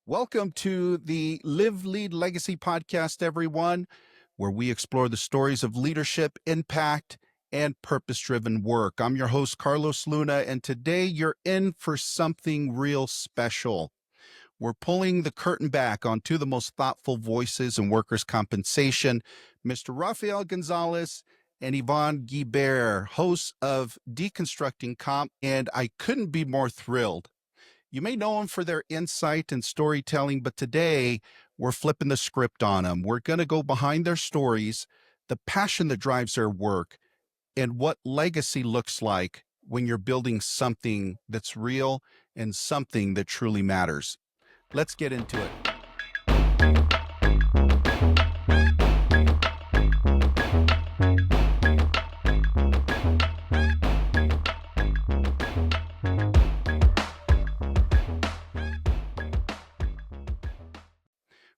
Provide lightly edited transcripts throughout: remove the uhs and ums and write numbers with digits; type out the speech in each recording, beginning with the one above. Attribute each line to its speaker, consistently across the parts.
Speaker 1: Welcome to the Live, Lead, Legacy Podcast, everyone, where we explore the stories of leadership, impact, and purpose-driven work. I'm your host, Carlos Luna, and today you're in for something real special. We're pulling the curtain back on two of the most thoughtful voices in workers' compensation, Mr. Rafael Gonzalez and Yvonne Guibert, hosts of Deconstructing Comp, and I couldn't be more thrilled. You may know them for their insight and storytelling, but today we're flipping the script on them. We're going to go behind their stories, the passion that drives their work, and what legacy looks like when you're building something that's real and something that truly matters. Let's get into it.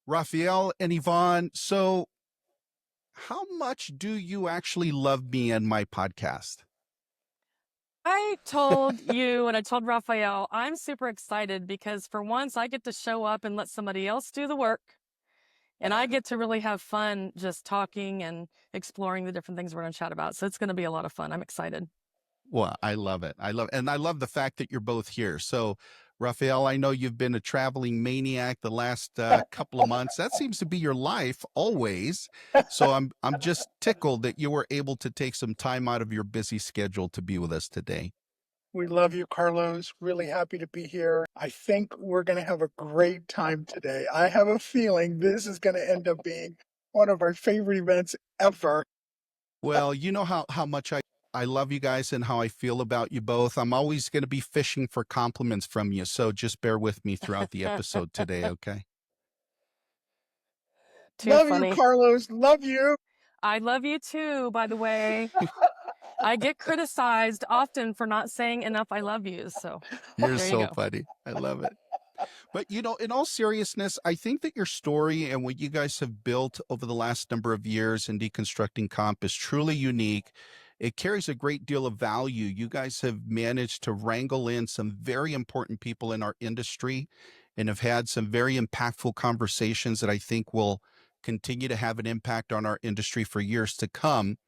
Speaker 1: Rafael and Yvonne, so how much do you actually love me and my podcast?
Speaker 2: I told you and I told Rafael, I'm super excited because for once I get to show up and let somebody else do the work. And I get to really have fun just talking and exploring the different things we're going to chat about. So it's going to be a lot of fun. I'm excited.
Speaker 1: Well, I love it. I love the fact that you're both here. So, Rafael, I know you've been a traveling maniac the last couple of months. That seems to be your life always. So I'm just tickled that you were able to take some time out of your busy schedule to be with us today.
Speaker 3: We love you, Carlos. Really happy to be here. I think we're going to have a great time today. I have a feeling this is going to end up being one of our favorite events ever.
Speaker 1: Well, you know how much I love you guys and how I feel about you both. I'm always going to be fishing for compliments from you. So just bear with me throughout the episode today, okay?
Speaker 3: Love
Speaker 2: funny.
Speaker 3: you, Carlos. Love you.
Speaker 2: I love you too, by the way. I get criticized often for not saying enough I love you. So
Speaker 1: You're
Speaker 2: there
Speaker 1: so
Speaker 2: you go.
Speaker 1: funny. I love it. But, you know, in all seriousness, I think that your story and what you guys have built over the last number of years in Deconstructing Comp is truly unique. It carries a great deal of value. You guys have managed to wrangle in some very important people in our industry and have had some very impactful conversations that I think will continue to have an impact on our industry for years to come.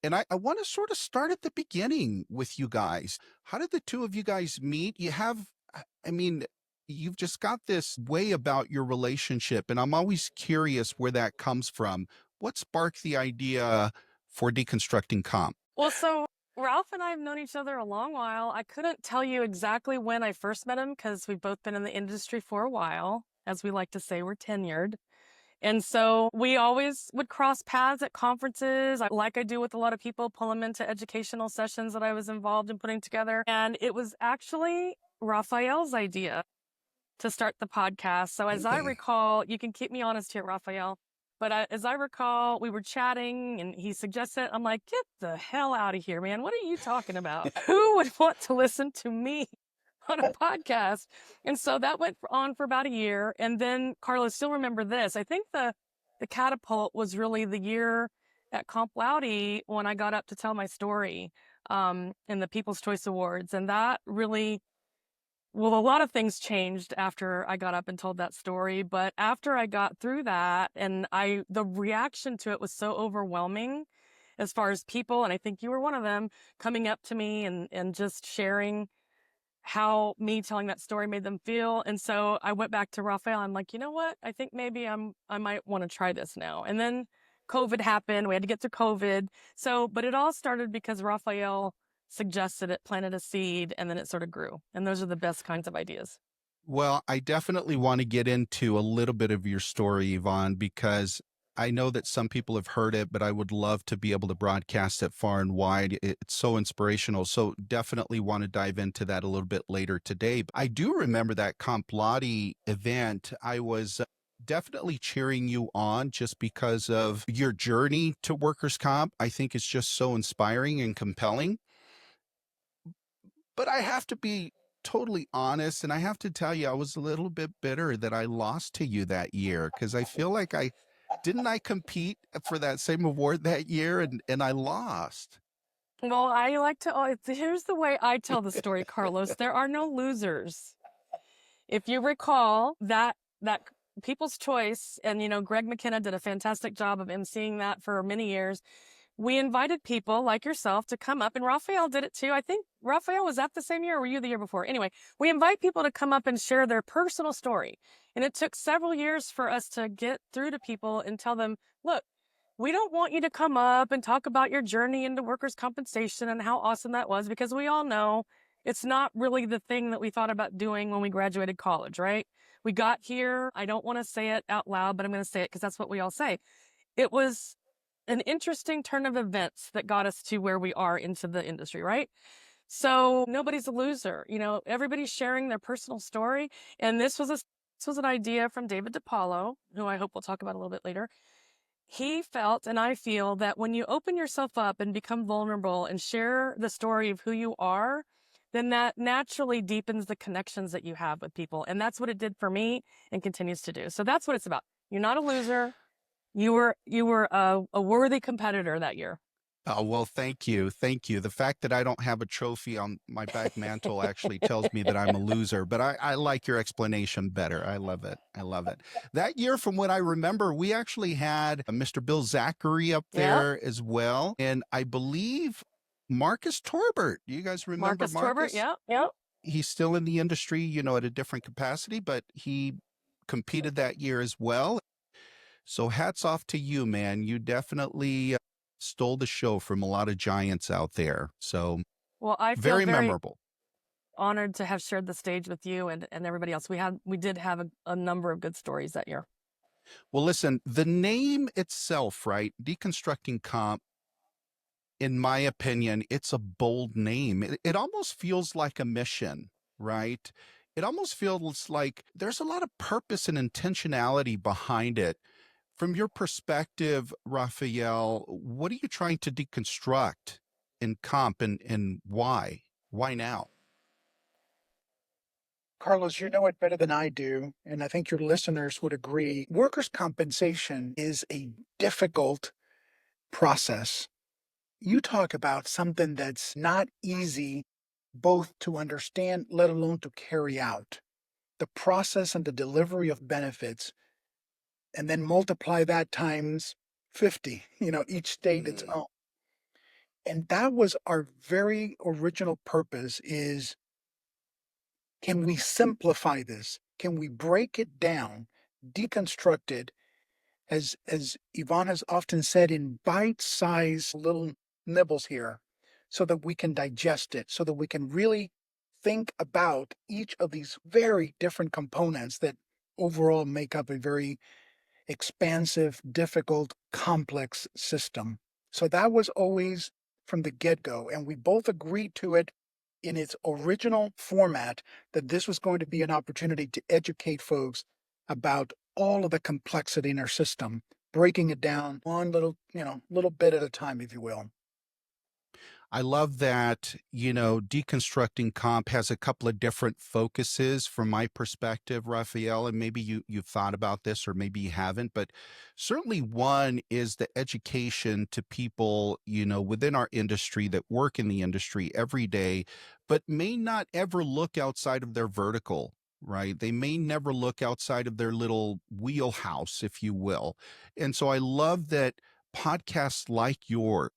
Speaker 1: And I want to sort of start at the beginning with you guys. How did the two of you guys meet? You've just got this way about your relationship, and I'm always curious where that comes from. What sparked the idea for Deconstructing Comp?
Speaker 2: Well, so Ralph and I have known each other a long while. I couldn't tell you exactly when I first met him because we've both been in the industry for a while. As we like to say, we're tenured. And so we always would cross paths at conferences, like I do with a lot of people, pull them into educational sessions that I was involved in putting together. And it was actually Rafael's idea to start the podcast. So as I recall, you can keep me honest here, Rafael, but as I recall, we were chatting and he suggested it. I'm like, get the hell out of here, man. What are you talking about? Who would want to listen to me on a podcast? And so that went on for about a year. And then, Carlos, still remember this. I think the catapult was really the year at Comp Laude when I got up to tell my story in the People's Choice Awards. And that really, well, a lot of things changed after I got up and told that story. But after I got through that, and the reaction to it was so overwhelming as far as people, and I think you were one of them, coming up to me and just sharing how me telling that story made them feel. And so I went back to Rafael. I'm like, you know what? I think maybe I might want to try this now. And then COVID happened. We had to get through COVID. So, but it all started because Rafael suggested it, planted a seed, and then it sort of grew. And those are the best kinds of ideas.
Speaker 1: Well, I definitely want to get into a little bit of your story, Yvonne, because I know that some people have heard it, but I would love to be able to broadcast it far and wide. It's so inspirational. So definitely want to dive into that a little bit later today. But I do remember that Comp Laude event. I was definitely cheering you on just because of your journey to workers' comp. I think it's just so inspiring and compelling. But I have to be totally honest, and I have to tell you, I was a little bit bitter that I lost to you that year because I feel like I compete for that same award that year and I lost.
Speaker 2: Well, here's the way I tell the story, Carlos. There are no losers. If you recall, that that People's Choice, and, Greg McKenna did a fantastic job of emceeing that for many years. We invited people like yourself to come up, and Rafael did it too. I think Rafael, was that the same year or were you the year before? Anyway, we invite people to come up and share their personal story. And it took several years for us to get through to people and tell them, look, we don't want you to come up and talk about your journey into workers' compensation and how awesome that was, because we all know it's not really the thing that we thought about doing when we graduated college, right? We got here. I don't want to say it out loud, but I'm going to say it because that's what we all say. It was an interesting turn of events that got us to where we are into the industry, right? So nobody's a loser. Everybody's sharing their personal story. And this was an idea from David DiPaolo, who I hope we'll talk about a little bit later. He felt, and I feel, that when you open yourself up and become vulnerable and share the story of who you are, then that naturally deepens the connections that you have with people. And that's what it did for me and continues to do. So that's what it's about. You're not a loser. You were a worthy competitor that year.
Speaker 1: Oh, well, thank you. Thank you. The fact that I don't have a trophy on my back mantle actually tells me that I'm a loser, but I like your explanation better. I love it. I love it. That year, from what I remember, we actually had Mr. Bill Zachary up there as well. And I believe Marcus Torbert. Do you guys remember Marcus?
Speaker 2: Torbert, yeah.
Speaker 1: He's still in the industry, at a different capacity, but he competed that year as well. So hats off to you, man. You definitely stole the show from a lot of giants out there. So
Speaker 2: well, I feel
Speaker 1: very memorable.
Speaker 2: Honored to have shared the stage with you and everybody else. We did have a number of good stories that year.
Speaker 1: Well, listen, the name itself, right? Deconstructing Comp, in my opinion, it's a bold name. It almost feels like a mission, right? It almost feels like there's a lot of purpose and intentionality behind it. From your perspective, Rafael, what are you trying to deconstruct in comp, and why? Why now?
Speaker 3: Carlos, you know it better than I do, and I think your listeners would agree. Workers' compensation is a difficult process. You talk about something that's not easy both to understand, let alone to carry out. The process and the delivery of benefits, and then multiply that times 50, each state its own. And that was our very original purpose is, can we simplify this? Can we break it down, deconstruct it, as Yvonne has often said, in bite-sized little nibbles here, so that we can digest it, so that we can really think about each of these very different components that overall make up a very expansive, difficult, complex system. So that was always from the get-go, and we both agreed to it in its original format, that this was going to be an opportunity to educate folks about all of the complexity in our system, breaking it down one little bit at a time, if you will.
Speaker 1: I love that, Deconstructing Comp has a couple of different focuses from my perspective, Rafael, and maybe you've thought about this or maybe you haven't, but certainly one is the education to people, within our industry that work in the industry every day, but may not ever look outside of their vertical, right? They may never look outside of their little wheelhouse, if you will. And so I love that podcasts like yours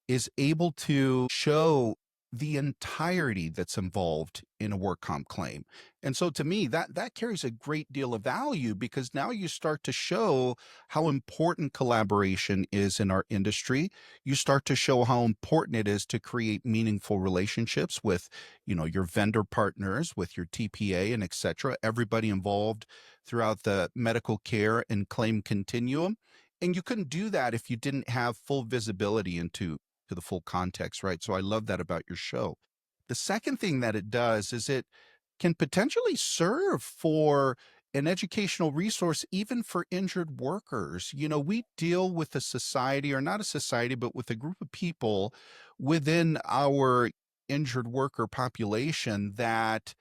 Speaker 1: is able to show the entirety that's involved in a work comp claim. And so to me, that carries a great deal of value, because now you start to show how important collaboration is in our industry. You start to show how important it is to create meaningful relationships with, your vendor partners, with your TPA and et cetera, everybody involved throughout the medical care and claim continuum. And you couldn't do that if you didn't have full visibility into the full context, right? So I love that about your show. The second thing that it does is it can potentially serve for an educational resource even for injured workers. We deal with a society, or not a society, but with a group of people within our injured worker population that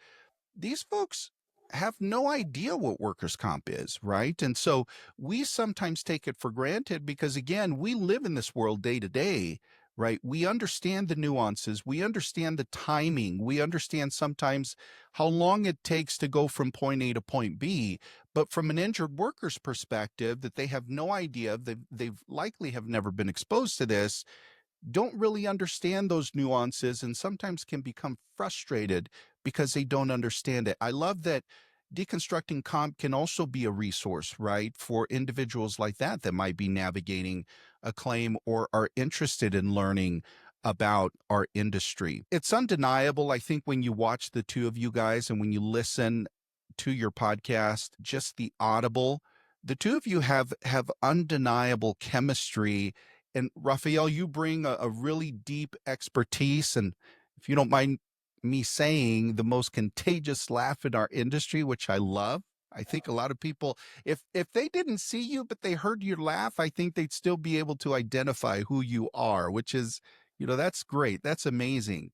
Speaker 1: these folks have no idea what workers' comp is, right? And so we sometimes take it for granted because, again, we live in this world day to day, right? We understand the nuances. We understand the timing. We understand sometimes how long it takes to go from point A to point B. But from an injured worker's perspective, that they have no idea, they've likely have never been exposed to this, don't really understand those nuances, and sometimes can become frustrated because they don't understand it. I love that deconstructing comp can also be a resource, right, for individuals like that might be navigating a claim or are interested in learning about our industry. It's undeniable, I think, when you watch the two of you guys and when you listen to your podcast, just the audible, the two of you have undeniable chemistry. And Rafael, you bring a really deep expertise, and if you don't mind me saying, the most contagious laugh in our industry, which I love. I think a lot of people, if they didn't see you but they heard you laugh, I think they'd still be able to identify who you are, which is, that's great. That's amazing.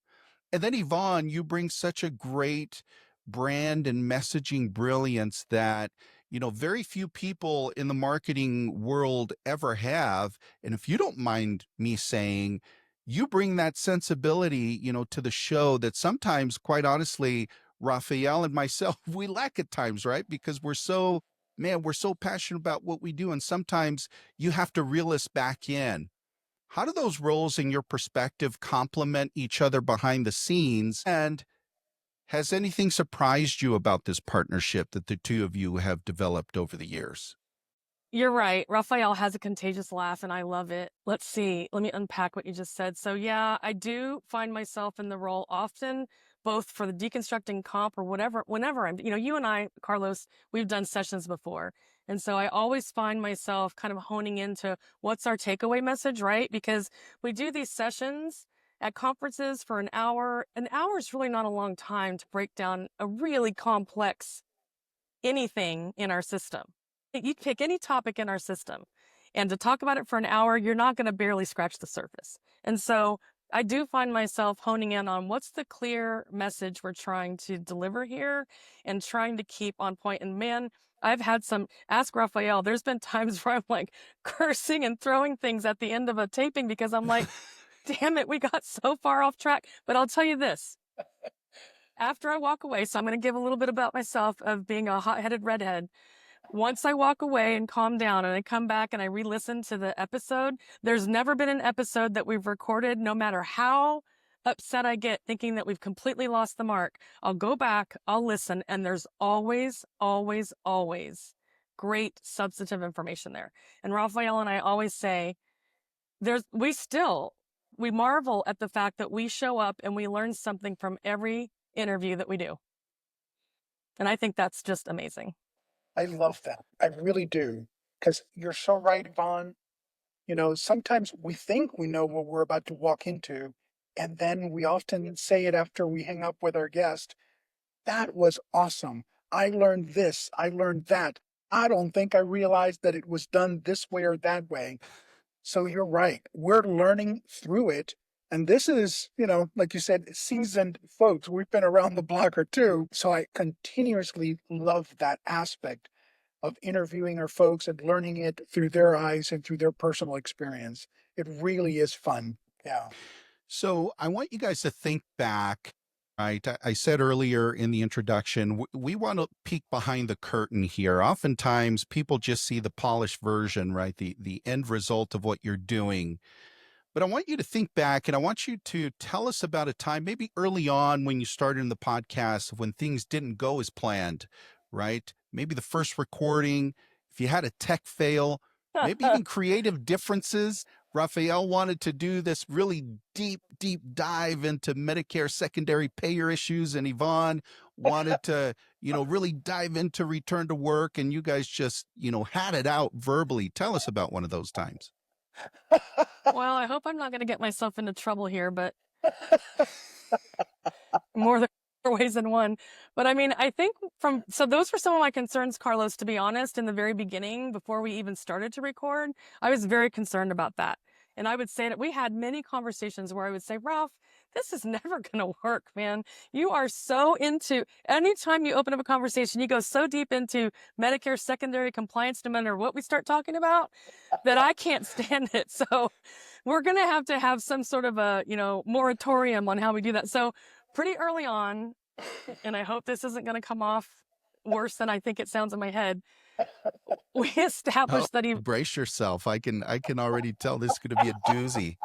Speaker 1: And then Yvonne, you bring such a great brand and messaging brilliance that, very few people in the marketing world ever have. And if you don't mind me saying, you bring that sensibility, to the show that sometimes, quite honestly, Rafael and myself, we lack at times, right? Because we're so passionate about what we do. And sometimes you have to reel us back in. How do those roles in your perspective complement each other behind the scenes? And has anything surprised you about this partnership that the two of you have developed over the years?
Speaker 2: You're right. Rafael has a contagious laugh and I love it. Let's see. Let me unpack what you just said. So yeah, I do find myself in the role often, both for the deconstructing comp or whenever I'm, you and I, Carlos, we've done sessions before. And so I always find myself kind of honing into what's our takeaway message, right? Because we do these sessions at conferences for an hour. An hour is really not a long time to break down a really complex anything in our system. You pick any topic in our system, and to talk about it for an hour, you're not going to barely scratch the surface. And so I do find myself honing in on what's the clear message we're trying to deliver here and trying to keep on point. And man, I've had ask Rafael, there's been times where I'm like cursing and throwing things at the end of a taping because I'm like, damn it, we got so far off track. But I'll tell you this. After I walk away, so I'm going to give a little bit about myself of being a hot-headed redhead. Once I walk away and calm down and I come back and I re-listen to the episode, there's never been an episode that we've recorded, no matter how upset I get thinking that we've completely lost the mark. I'll go back, I'll listen, and there's always, always, always great substantive information there. And Rafael and I always say, we marvel at the fact that we show up and we learn something from every interview that we do. And I think that's just amazing.
Speaker 3: I love that. I really do. Because you're so right, Yvonne. Sometimes we think we know what we're about to walk into, and then we often say it after we hang up with our guest. That was awesome. I learned this. I learned that. I don't think I realized that it was done this way or that way. So you're right. We're learning through it. And this is, like you said, seasoned folks. We've been around the block or two. So I continuously love that aspect of interviewing our folks and learning it through their eyes and through their personal experience. It really is fun. Yeah.
Speaker 1: So I want you guys to think back, right? I said earlier in the introduction, we want to peek behind the curtain here. Oftentimes people just see the polished version, right? The end result of what you're doing. But I want you to think back and I want you to tell us about a time, maybe early on when you started in the podcast, when things didn't go as planned, right? Maybe the first recording, if you had a tech fail, maybe even creative differences. Rafael wanted to do this really deep dive into Medicare secondary payer issues, and Yvonne wanted to, really dive into return to work, and you guys just, had it out verbally. Tell us about one of those times.
Speaker 2: Well, I hope I'm not going to get myself into trouble here, but more ways than one. But I mean, I think so those were some of my concerns, Carlos, to be honest, in the very beginning, before we even started to record, I was very concerned about that. And I would say that we had many conversations where I would say, Ralph, this is never going to work, man. You are so into, anytime you open up a conversation, you go so deep into Medicare secondary compliance, no matter what we start talking about, that I can't stand it. So we're going to have some sort of a, moratorium on how we do that. So pretty early on, and I hope this isn't going to come off worse than I think it sounds in my head, we established that
Speaker 1: brace yourself. I can already tell this is going to be a doozy.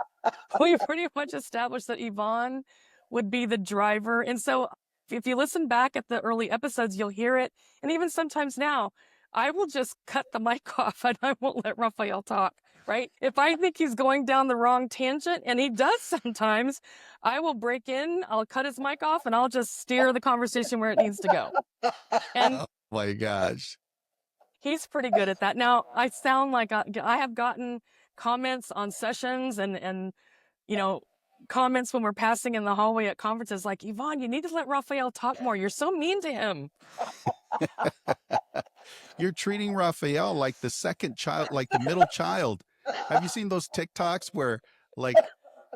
Speaker 2: we pretty much established that Yvonne would be the driver. And so if you listen back at the early episodes, you'll hear it. And even sometimes now, I will just cut the mic off and I won't let Rafael talk, right? If I think he's going down the wrong tangent, and he does sometimes, I will break in, I'll cut his mic off, and I'll just steer the conversation where it needs to go. And
Speaker 1: oh my gosh.
Speaker 2: He's pretty good at that. Now, I sound like I have gotten comments on sessions and comments when we're passing in the hallway at conferences like, Yvonne, you need to let Rafael talk more. You're so mean to him.
Speaker 1: You're treating Rafael like the second child, like the middle child. Have you seen those TikToks where like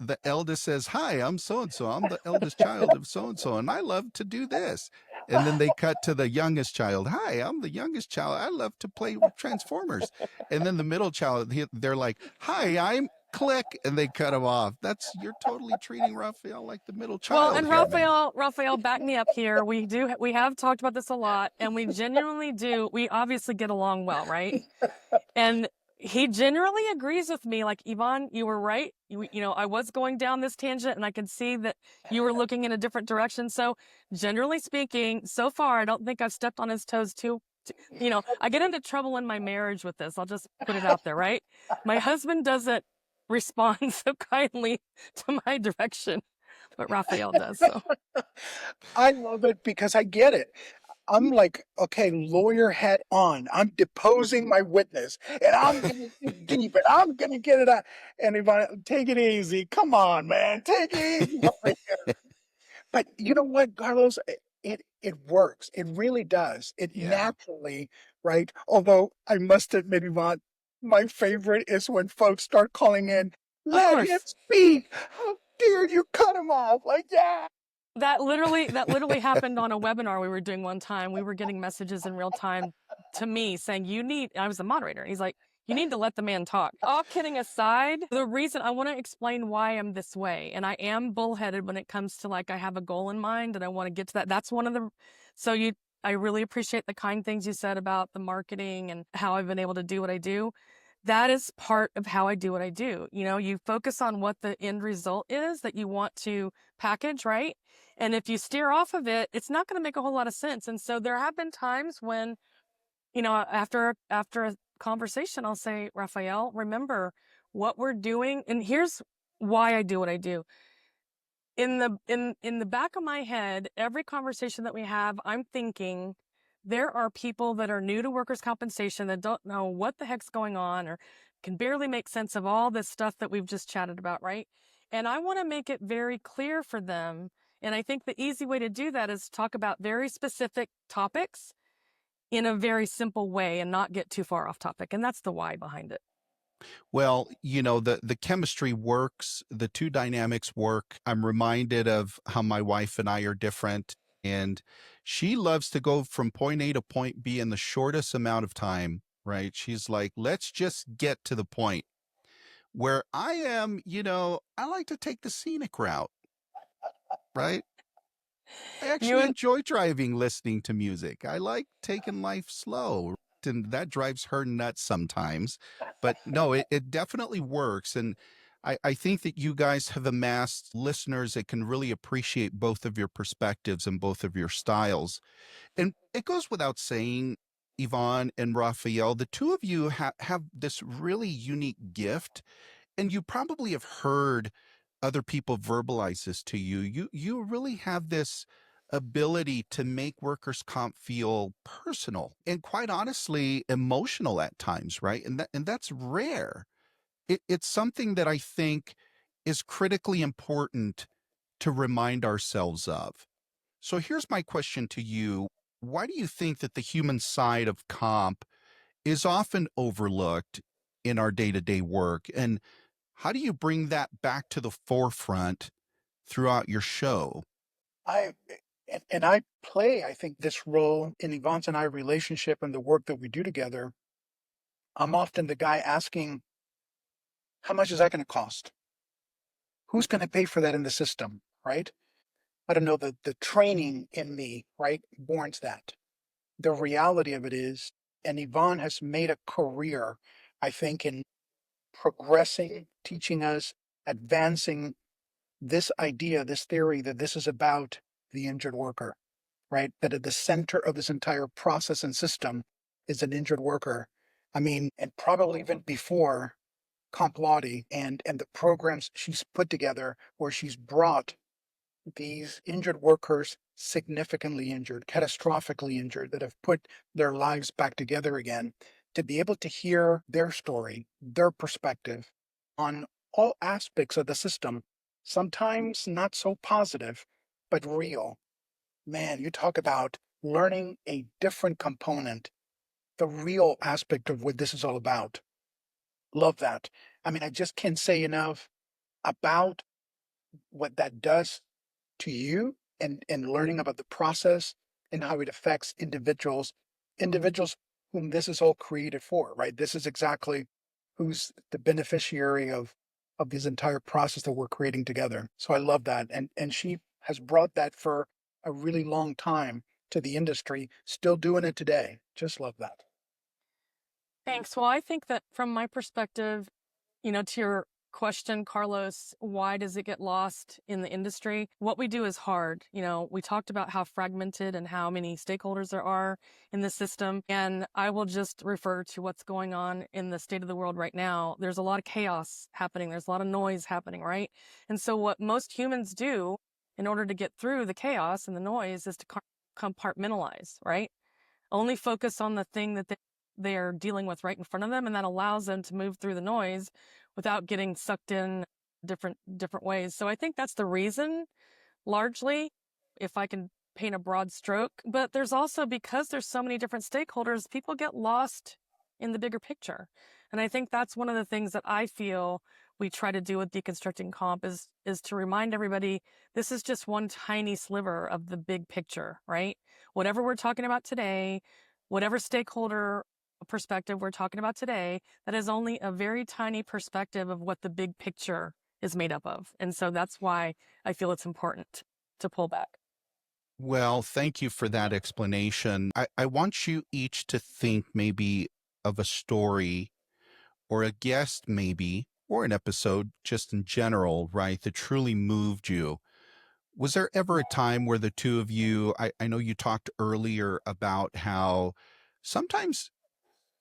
Speaker 1: the eldest says, hi, I'm so-and-so. I'm the eldest child of so-and-so, and I love to do this. And then they cut to the youngest child. Hi, I'm the youngest child. I love to play with Transformers. And then the middle child, they're like, hi, I'm click. And they cut him off. You're totally treating Rafael like the middle child.
Speaker 2: Well, and Rafael, back me up here. We have talked about this a lot, and we genuinely do. We obviously get along well, right? And he generally agrees with me, like, Yvonne, you were right. I was going down this tangent and I could see that you were looking in a different direction. So generally speaking, so far, I don't think I've stepped on his toes too. I get into trouble in my marriage with this. I'll just put it out there, right? My husband doesn't respond so kindly to my direction, but Rafael does. So
Speaker 3: I love it because I get it. I'm like, okay, lawyer hat on. I'm deposing my witness, and I'm going to deep it. I'm going to get it out. And Yvonne, take it easy. Come on, man. Take it easy over here. But you know what, Carlos? It works. It really does. It naturally, right? Although I must admit, Yvonne, my favorite is when folks start calling in, let him speak. How dare you cut him off? Like, yeah.
Speaker 2: That literally happened on a webinar we were doing one time. We were getting messages in real time to me saying, I was the moderator. He's like, you need to let the man talk. All kidding aside, the reason I want to explain why I'm this way, and I am bullheaded when it comes to like, I have a goal in mind and I want to get to that. That's one of the, I really appreciate the kind things you said about the marketing and how I've been able to do what I do. That is part of how I do what I do. You focus on what the end result is that you want to package, right? And if you steer off of it, it's not going to make a whole lot of sense. And so there have been times when, after a conversation, I'll say, Rafael, remember what we're doing. And here's why I do what I do. In the back of my head, every conversation that we have, I'm thinking, there are people that are new to workers' compensation that don't know what the heck's going on or can barely make sense of all this stuff that we've just chatted about, right? And I want to make it very clear for them. And I think the easy way to do that is talk about very specific topics in a very simple way and not get too far off topic. And that's the why behind it.
Speaker 1: Well, the chemistry works, the two dynamics work. I'm reminded of how my wife and I are different. And she loves to go from point A to point B in the shortest amount of time, right? She's like, let's just get to the point. Where I am, I like to take the scenic route, right? I actually enjoy driving, listening to music. I like taking life slow, and that drives her nuts sometimes. But no, it definitely works. And I think that you guys have amassed listeners that can really appreciate both of your perspectives and both of your styles. And it goes without saying, Yvonne and Rafael, the two of you have this really unique gift, and you probably have heard other people verbalize this to you. You really have this ability to make workers' comp feel personal and, quite honestly, emotional at times, right? And that's rare. It's something that I think is critically important to remind ourselves of. So here's my question to you. Why do you think that the human side of comp is often overlooked in our day-to-day work? And how do you bring that back to the forefront throughout your show.
Speaker 3: I and I play, I think, this role in Yvonne's and I relationship and the work that we do together. I'm often the guy asking, how much is that going to cost? Who's going to pay for that in the system, right? I don't know, the training in me, right, warrants that. The reality of it is, and Yvonne has made a career, I think, in progressing, teaching us, advancing this idea, this theory that this is about the injured worker, right? That at the center of this entire process and system is an injured worker. I mean, and probably even before Comp Lottie and the programs she's put together where she's brought these injured workers, significantly injured, catastrophically injured, that have put their lives back together again, to be able to hear their story, their perspective on all aspects of the system, sometimes not so positive, but real. Man, you talk about learning a different component, the real aspect of what this is all about. Love that. I mean, I just can't say enough about what that does to you and learning about the process and how it affects individuals whom this is all created for, right? This is exactly who's the beneficiary of this entire process that we're creating together. So I love that. And she has brought that for a really long time to the industry, still doing it today. Just love that.
Speaker 2: Thanks. Well, I think that from my perspective, to your question, Carlos, why does it get lost in the industry? What we do is hard. We talked about how fragmented and how many stakeholders there are in the system. And I will just refer to what's going on in the state of the world right now. There's a lot of chaos happening. There's a lot of noise happening, right? And so what most humans do in order to get through the chaos and the noise is to compartmentalize, right? Only focus on the thing that they are dealing with right in front of them, and that allows them to move through the noise without getting sucked in different ways. So I think that's the reason, largely, if I can paint a broad stroke. But there's also, because there's so many different stakeholders, people get lost in the bigger picture. And I think that's one of the things that I feel we try to do with Deconstructing Comp is to remind everybody this is just one tiny sliver of the big picture, right? Whatever we're talking about today, whatever stakeholder perspective we're talking about today, that is only a very tiny perspective of what the big picture is made up of. And so that's why I feel it's important to pull back.
Speaker 1: Well, thank you for that explanation. I want you each to think maybe of a story or a guest, maybe, or an episode just in general, right, that truly moved you. Was there ever a time where the two of you, I know you talked earlier about how sometimes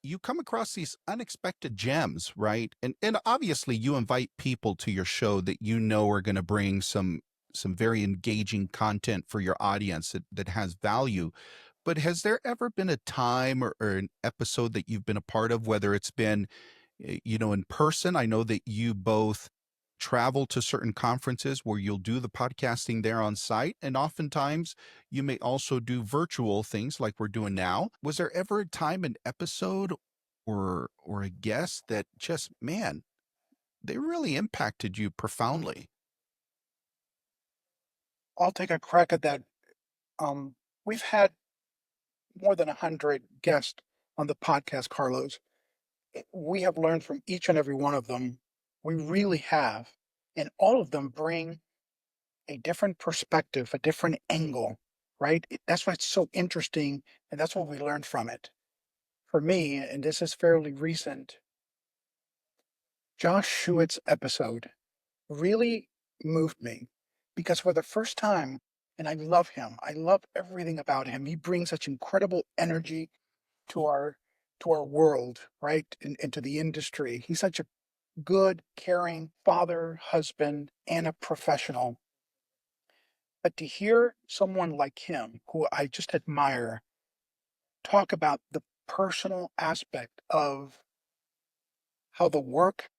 Speaker 1: you come across these unexpected gems, right? And obviously you invite people to your show that you know are going to bring some very engaging content for your audience that has value. But has there ever been a time or an episode that you've been a part of, whether it's been, in person? I know that you both travel to certain conferences where you'll do the podcasting there on site. And oftentimes you may also do virtual things like we're doing now. Was there ever a time, an episode or a guest that just, man, they really impacted you profoundly?
Speaker 3: I'll take a crack at that. We've had more than 100 guests on the podcast, Carlos. We have learned from each and every one of them. We really have. And all of them bring a different perspective, a different angle, right? That's why it's so interesting. And that's what we learned from it. For me, and this is fairly recent, Josh Schuett's episode really moved me because for the first time, and I love him, I love everything about him. He brings such incredible energy to our world, right? Into the industry. He's such a good, caring father, husband, and a professional. But to hear someone like him, who I just admire, talk about the personal aspect of how the work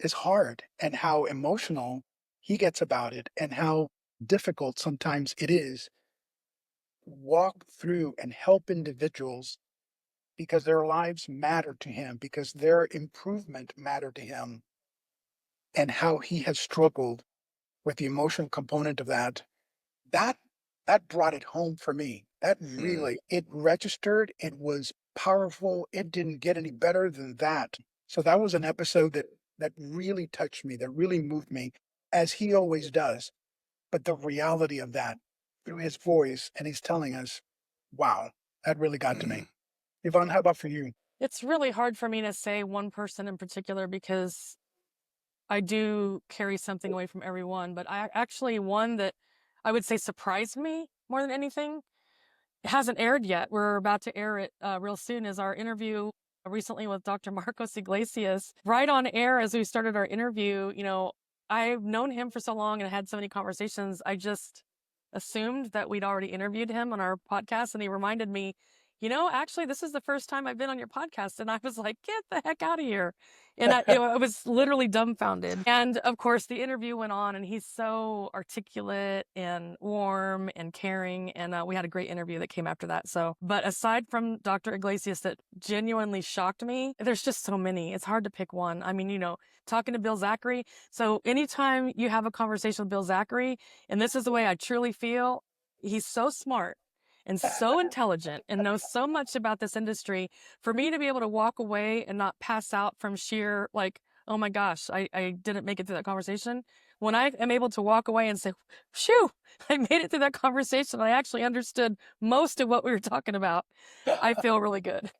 Speaker 3: is hard and how emotional he gets about it and how difficult sometimes it is, walk through and help individuals because their lives matter to him, because their improvement matter to him, and how he has struggled with the emotional component of that, that that brought it home for me. That really, it registered. It was powerful. It didn't get any better than that. So that was an episode that really touched me, that really moved me, as he always does. But the reality of that through his voice, and he's telling us, wow, that really got to me. Yvonne, how about for you?
Speaker 2: It's really hard for me to say one person in particular because I do carry something away from everyone, but I actually one that I would say surprised me more than anything. It hasn't aired yet. We're about to air it real soon. Is our interview recently with Dr. Marcos Iglesias. Right on air as we started our interview, I've known him for so long and had so many conversations. I just assumed that we'd already interviewed him on our podcast, and he reminded me, actually, this is the first time I've been on your podcast. And I was like, get the heck out of here. And I was literally dumbfounded. And of course, the interview went on, and he's so articulate and warm and caring. And we had a great interview that came after that. But aside from Dr. Iglesias that genuinely shocked me, there's just so many. It's hard to pick one. I mean, talking to Bill Zachary. So anytime you have a conversation with Bill Zachary, and this is the way I truly feel, he's so smart and so intelligent and knows so much about this industry. For me to be able to walk away and not pass out from sheer oh my gosh, I didn't make it through that conversation. When I am able to walk away and say, phew, I made it through that conversation, I actually understood most of what we were talking about, I feel really good.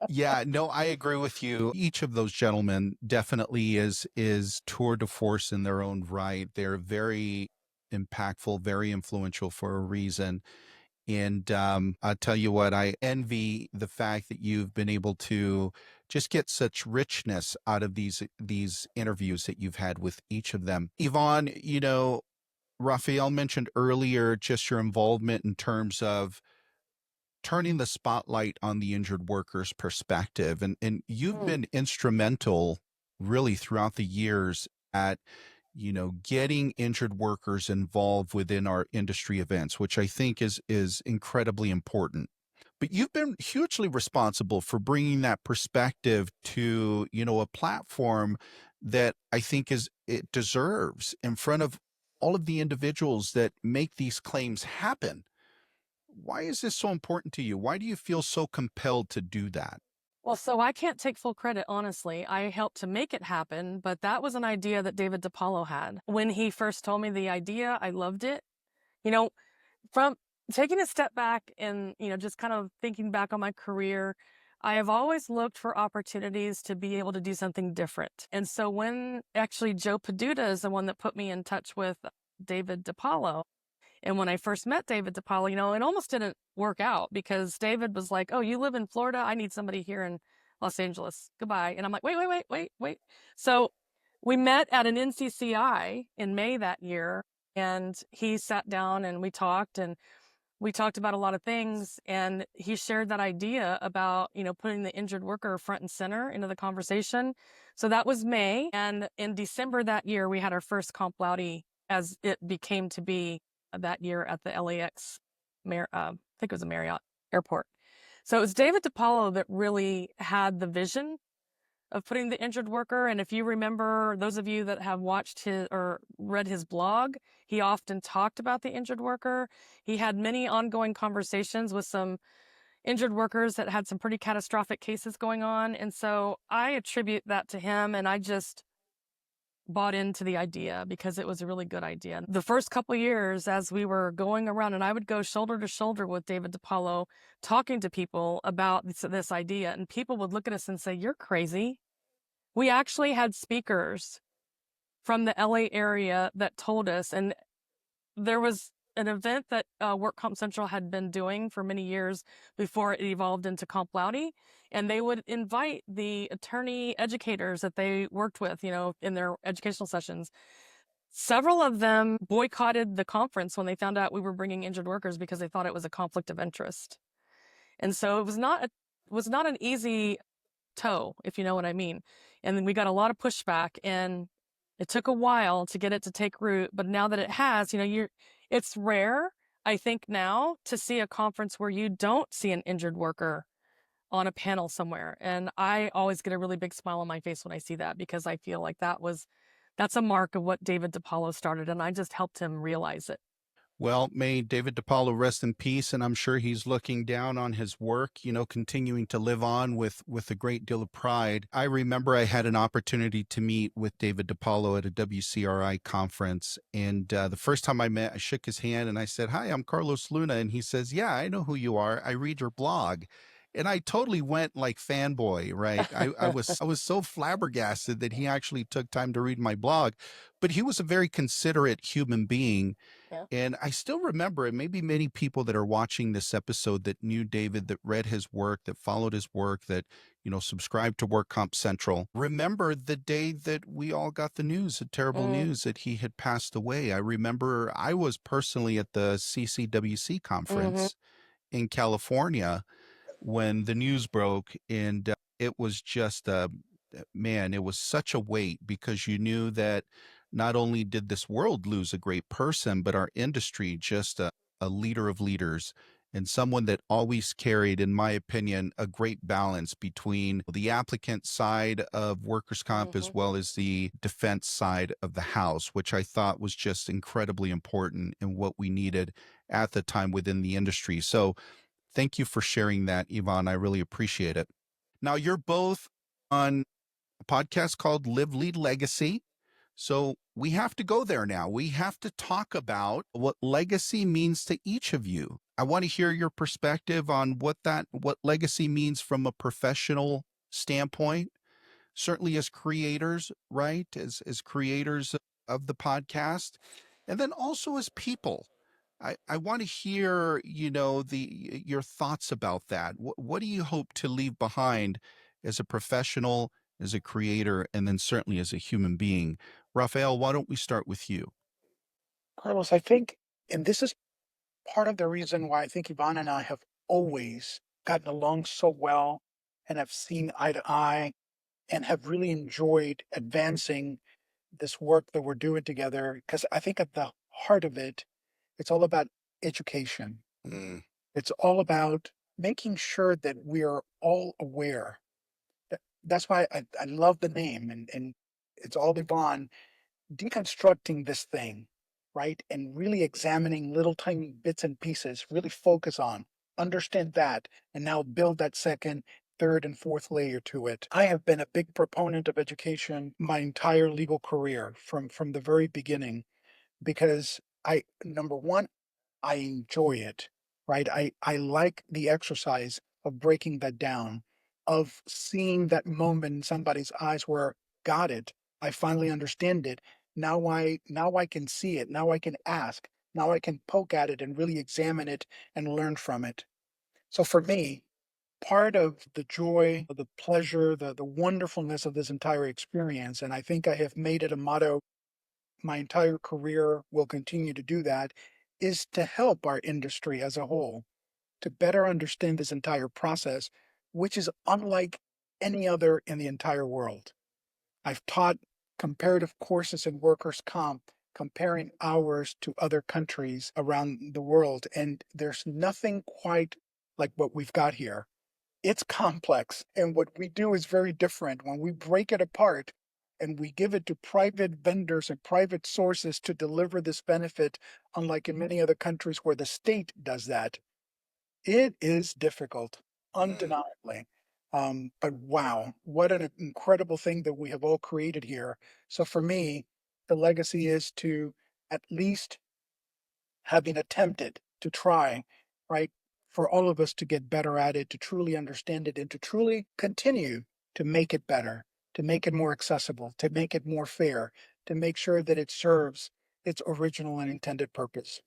Speaker 1: Yeah, no, I agree with you. Each of those gentlemen definitely is tour de force in their own right. They're very impactful, very influential for a reason. And I'll tell you what, I envy the fact that you've been able to just get such richness out of these interviews that you've had with each of them. Yvonne, Rafael mentioned earlier just your involvement in terms of turning the spotlight on the injured worker's perspective. And you've been instrumental really throughout the years at, getting injured workers involved within our industry events, which I think is incredibly important. But you've been hugely responsible for bringing that perspective to, a platform that I think it deserves in front of all of the individuals that make these claims happen. Why is this so important to you? Why do you feel so compelled to do that?
Speaker 2: Well, so I can't take full credit, honestly. I helped to make it happen, but that was an idea that David DiPaolo had. When he first told me the idea, I loved it. From taking a step back and, just kind of thinking back on my career, I have always looked for opportunities to be able to do something different. And so when actually Joe Peduta is the one that put me in touch with David DiPaolo, and when I first met David DiPaolo, it almost didn't work out because David was like, oh, you live in Florida? I need somebody here in Los Angeles. Goodbye. And I'm like, wait. So we met at an NCCI in May that year, and he sat down and we talked about a lot of things. And he shared that idea about, putting the injured worker front and center into the conversation. So that was May. And in December that year, we had our first Comp Laude, as it became to be that year at the LAX, I think it was a Marriott airport. So it was David DiPaolo that really had the vision of putting the injured worker. And if you remember, those of you that have watched his or read his blog, he often talked about the injured worker. He had many ongoing conversations with some injured workers that had some pretty catastrophic cases going on. And so I attribute that to him, and I just bought into the idea because it was a really good idea. The first couple of years as we were going around, and I would go shoulder to shoulder with David DiPaolo talking to people about this idea, and people would look at us and say, you're crazy. We actually had speakers from the LA area that told us, and there was an event that Work Comp Central had been doing for many years before it evolved into Comp Laude, and they would invite the attorney educators that they worked with, in their educational sessions. Several of them boycotted the conference when they found out we were bringing injured workers because they thought it was a conflict of interest. And so it was not an easy toe, if you know what I mean. And then we got a lot of pushback, and it took a while to get it to take root. But now that it has, it's rare, I think now, to see a conference where you don't see an injured worker on a panel somewhere. And I always get a really big smile on my face when I see that, because I feel like that was that's a mark of what David DiPaolo started, and I just helped him realize it.
Speaker 1: Well, may David DiPaolo rest in peace, and I'm sure he's looking down on his work, continuing to live on with a great deal of pride. I remember I had an opportunity to meet with David DiPaolo at a WCRI conference, and the first time I met, I shook his hand and I said, "Hi, I'm Carlos Luna," and he says, "Yeah, I know who you are. I read your blog." And I totally went like fanboy, right? I was so flabbergasted that he actually took time to read my blog, but he was a very considerate human being.
Speaker 2: Yeah.
Speaker 1: And I still remember, and maybe many people that are watching this episode that knew David, that read his work, that followed his work, that, subscribed to Work Comp Central, remember the day that we all got the news, the terrible news that he had passed away. I remember I was personally at the CCWC conference in California when the news broke, and it was just man, it was such a weight, because you knew that not only did this world lose a great person, but our industry just a leader of leaders, and someone that always carried, in my opinion, a great balance between the applicant side of workers' comp as well as the defense side of the house, which I thought was just incredibly important and what we needed at the time within the industry. So thank you for sharing that, Yvonne. I really appreciate it. Now, you're both on a podcast called Live, Lead, Legacy. So we have to go there now. We have to talk about what legacy means to each of you. I want to hear your perspective on what legacy means from a professional standpoint, certainly as creators, right? As creators of the podcast, and then also as people. I want to hear, your thoughts about that. What do you hope to leave behind as a professional, as a creator, and then certainly as a human being? Rafael, why don't we start with you?
Speaker 3: Carlos, I think, and this is part of the reason why I think Yvonne and I have always gotten along so well and have seen eye to eye and have really enjoyed advancing this work that we're doing together. Because I think at the heart of it, it's all about education.
Speaker 1: Mm.
Speaker 3: It's all about making sure that we are all aware. That's why I love the name, and it's all Yvonne, deconstructing this thing, right? And really examining little tiny bits and pieces, really focus on, understand that, and now build that second, third, and fourth layer to it. I have been a big proponent of education my entire legal career from the very beginning, because number one, I enjoy it, right? I like the exercise of breaking that down, of seeing that moment in somebody's eyes where, got it, I finally understand it. Now I can see it. Now I can ask. Now I can poke at it and really examine it and learn from it. So for me, part of the joy, the pleasure, the wonderfulness of this entire experience, and I think I have made it a motto my entire career, will continue to do that, is to help our industry as a whole to better understand this entire process, which is unlike any other in the entire world. I've taught comparative courses in workers' comp, comparing ours to other countries around the world, and there's nothing quite like what we've got here. It's complex, and what we do is very different. When we break it apart and we give it to private vendors and private sources to deliver this benefit, unlike in many other countries where the state does that, it is difficult, undeniably. But wow, what an incredible thing that we have all created here. So for me, the legacy is to at least having attempted to try, right, for all of us to get better at it, to truly understand it, and to truly continue to make it better, to make it more accessible, to make it more fair, to make sure that it serves its original and intended purpose.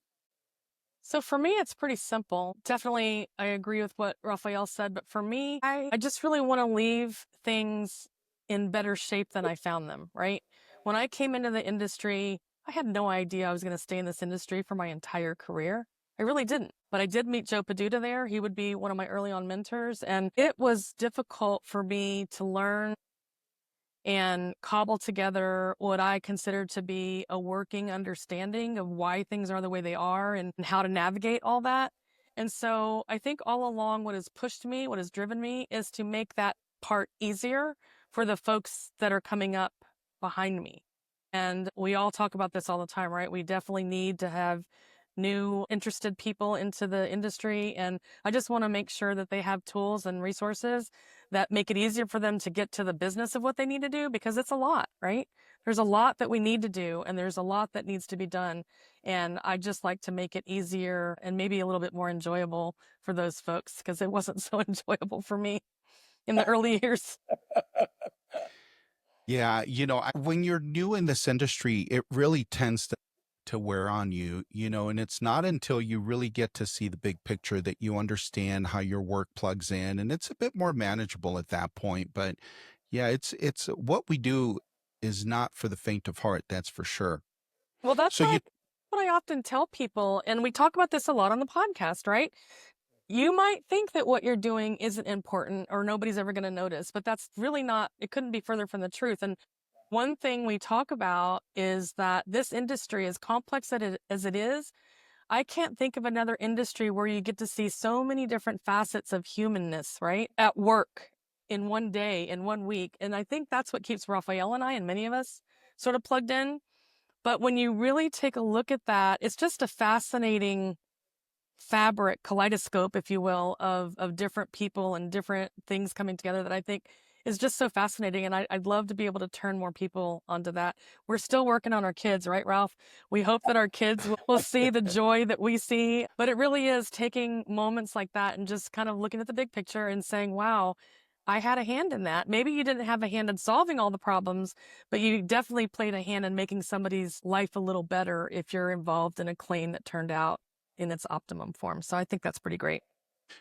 Speaker 2: So for me, it's pretty simple. Definitely, I agree with what Rafael said, but for me, I just really want to leave things in better shape than I found them, right? When I came into the industry, I had no idea I was going to stay in this industry for my entire career. I really didn't, but I did meet Joe Paduta there. He would be one of my early on mentors, and it was difficult for me to learn and cobble together what I consider to be a working understanding of why things are the way they are and how to navigate all that. And so I think all along what has pushed me, what has driven me, is to make that part easier for the folks that are coming up behind me. And we all talk about this all the time, right? We definitely need to have new interested people into the industry. And I just want to make sure that they have tools and resources that make it easier for them to get to the business of what they need to do, because it's a lot, right? There's a lot that we need to do, and there's a lot that needs to be done. And I just like to make it easier and maybe a little bit more enjoyable for those folks, because it wasn't so enjoyable for me in the early years.
Speaker 1: Yeah, when you're new in this industry, it really tends to wear on you, and it's not until you really get to see the big picture that you understand how your work plugs in, and it's a bit more manageable at that point. But yeah, it's what we do is not for the faint of heart, that's for sure.
Speaker 2: Well, that's
Speaker 1: So you
Speaker 2: what I often tell people, and we talk about this a lot on the podcast, right? You might think that what you're doing isn't important or nobody's ever going to notice, but that's really not, it couldn't be further from the truth. And one thing we talk about is that this industry, as complex as it is, I can't think of another industry where you get to see so many different facets of humanness, right? At work in one day, in 1 week. And I think that's what keeps Rafael and I and many of us sort of plugged in. But when you really take a look at that, it's just a fascinating fabric, kaleidoscope, if you will, of different people and different things coming together that I think is just so fascinating. And I'd love to be able to turn more people onto that. We're still working on our kids, right, Ralph? We hope that our kids will see the joy that we see. But it really is taking moments like that and just kind of looking at the big picture and saying, wow, I had a hand in that. Maybe you didn't have a hand in solving all the problems, but you definitely played a hand in making somebody's life a little better if you're involved in a claim that turned out in its optimum form. So I think that's pretty great.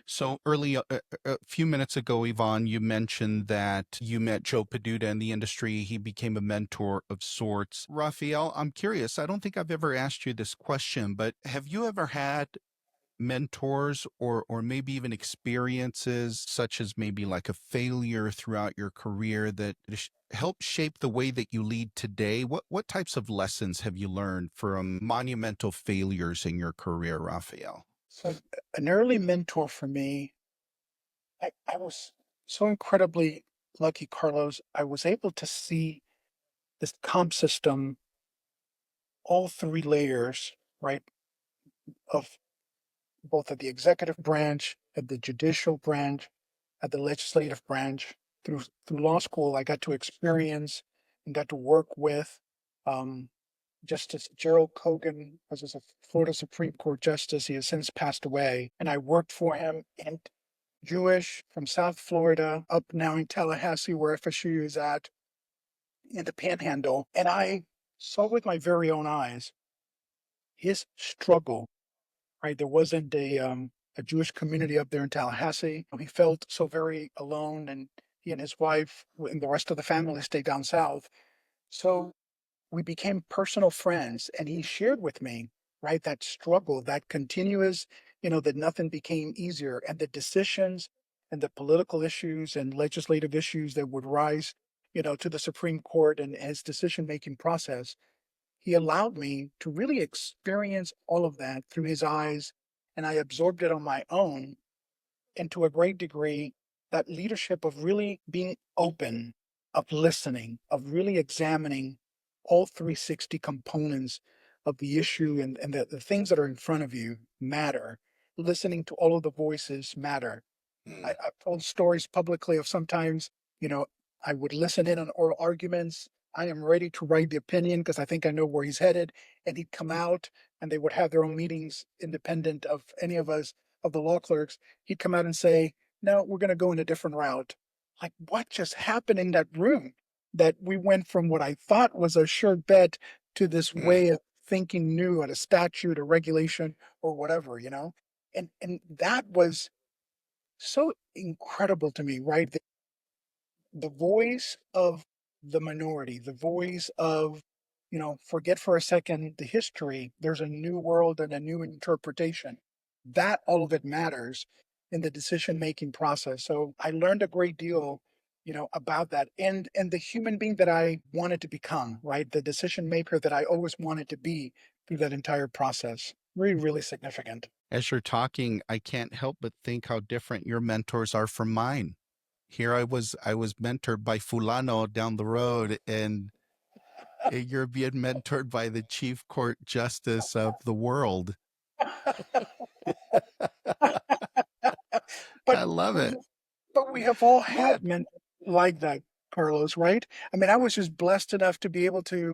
Speaker 1: So a few minutes ago, Yvonne, you mentioned that you met Joe Peduta in the industry. He became a mentor of sorts. Rafael, I'm curious. I don't think I've ever asked you this question, but have you ever had mentors or maybe even experiences such as maybe like a failure throughout your career that helped shape the way that you lead today? What types of lessons have you learned from monumental failures in your career, Rafael?
Speaker 3: So, an early mentor for me, I was so incredibly lucky, Carlos. I was able to see this comp system, all three layers, right, of both at the executive branch, at the judicial branch, at the legislative branch. Through law school, I got to experience and got to work with um, Justice Gerald Cogan, was a Florida Supreme Court justice. He has since passed away, and I worked for him. And Jewish from South Florida, up now in Tallahassee, where FSU is at, in the Panhandle, and I saw with my very own eyes his struggle. Right, there wasn't a Jewish community up there in Tallahassee. He felt so very alone, and he and his wife and the rest of the family stayed down south. So we became personal friends, and he shared with me, right, that struggle, that continuous, that nothing became easier, and the decisions and the political issues and legislative issues that would rise, to the Supreme Court and his decision-making process. He allowed me to really experience all of that through his eyes, and I absorbed it on my own. And to a great degree, that leadership of really being open, of listening, of really examining all 360 components of the issue, and the things that are in front of you matter. Listening to all of the voices matter. I've told stories publicly of sometimes, you know, I would listen in on oral arguments. I am ready to write the opinion because I think I know where he's headed. And he'd come out and they would have their own meetings independent of any of us, of the law clerks. He'd come out and say, no, we're going to go in a different route. Like, what just happened in that room? That we went from what I thought was a sure bet to this way of thinking new at a statute, a regulation, or whatever, And that was so incredible to me, right? The voice of the minority, the voice of, forget for a second the history. There's a new world and a new interpretation. That all of it matters in the decision making process. So I learned a great deal, about that and the human being that I wanted to become, right? The decision maker that I always wanted to be through that entire process. Really, really significant.
Speaker 1: As you're talking, I can't help but think how different your mentors are from mine. Here I was mentored by Fulano down the road, and You're being mentored by the Chief Court Justice of the world.
Speaker 3: But
Speaker 1: I love it.
Speaker 3: we have all
Speaker 1: Yeah.
Speaker 3: had men like that, Carlos, right? I mean, I was just blessed enough to be able to.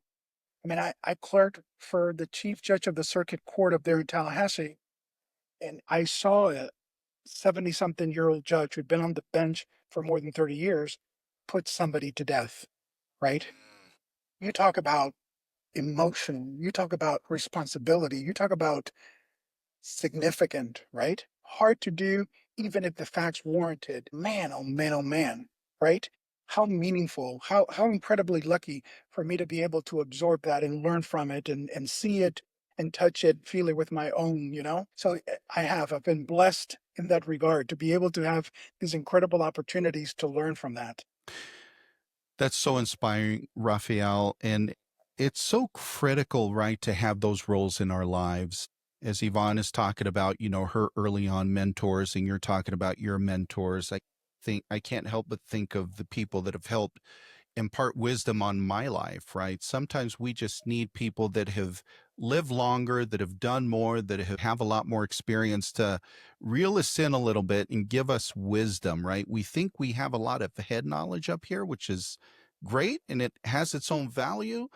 Speaker 3: I mean, I clerked for the chief judge of the circuit court up there in Tallahassee, and I saw a 70-something-year-old judge who'd been on the bench for more than 30 years put somebody to death, right? You talk about emotion, you talk about responsibility, you talk about significant, right? Hard to do, even if the facts warranted. Man, oh man, oh man, right? How meaningful, how incredibly lucky for me to be able to absorb that and learn from it and see it and touch it, feel it with my own, So I've been blessed in that regard to be able to have these incredible opportunities to learn from that.
Speaker 1: That's so inspiring, Rafael. And it's so critical, right, to have those roles in our lives. As Yvonne is talking about, her early on mentors, and you're talking about your mentors, I can't help but think of the people that have helped impart wisdom on my life, right? Sometimes we just need people that have lived longer, that have done more, that have a lot more experience to reel us in a little bit and give us wisdom, right? We think we have a lot of head knowledge up here, which is great and it has its own value,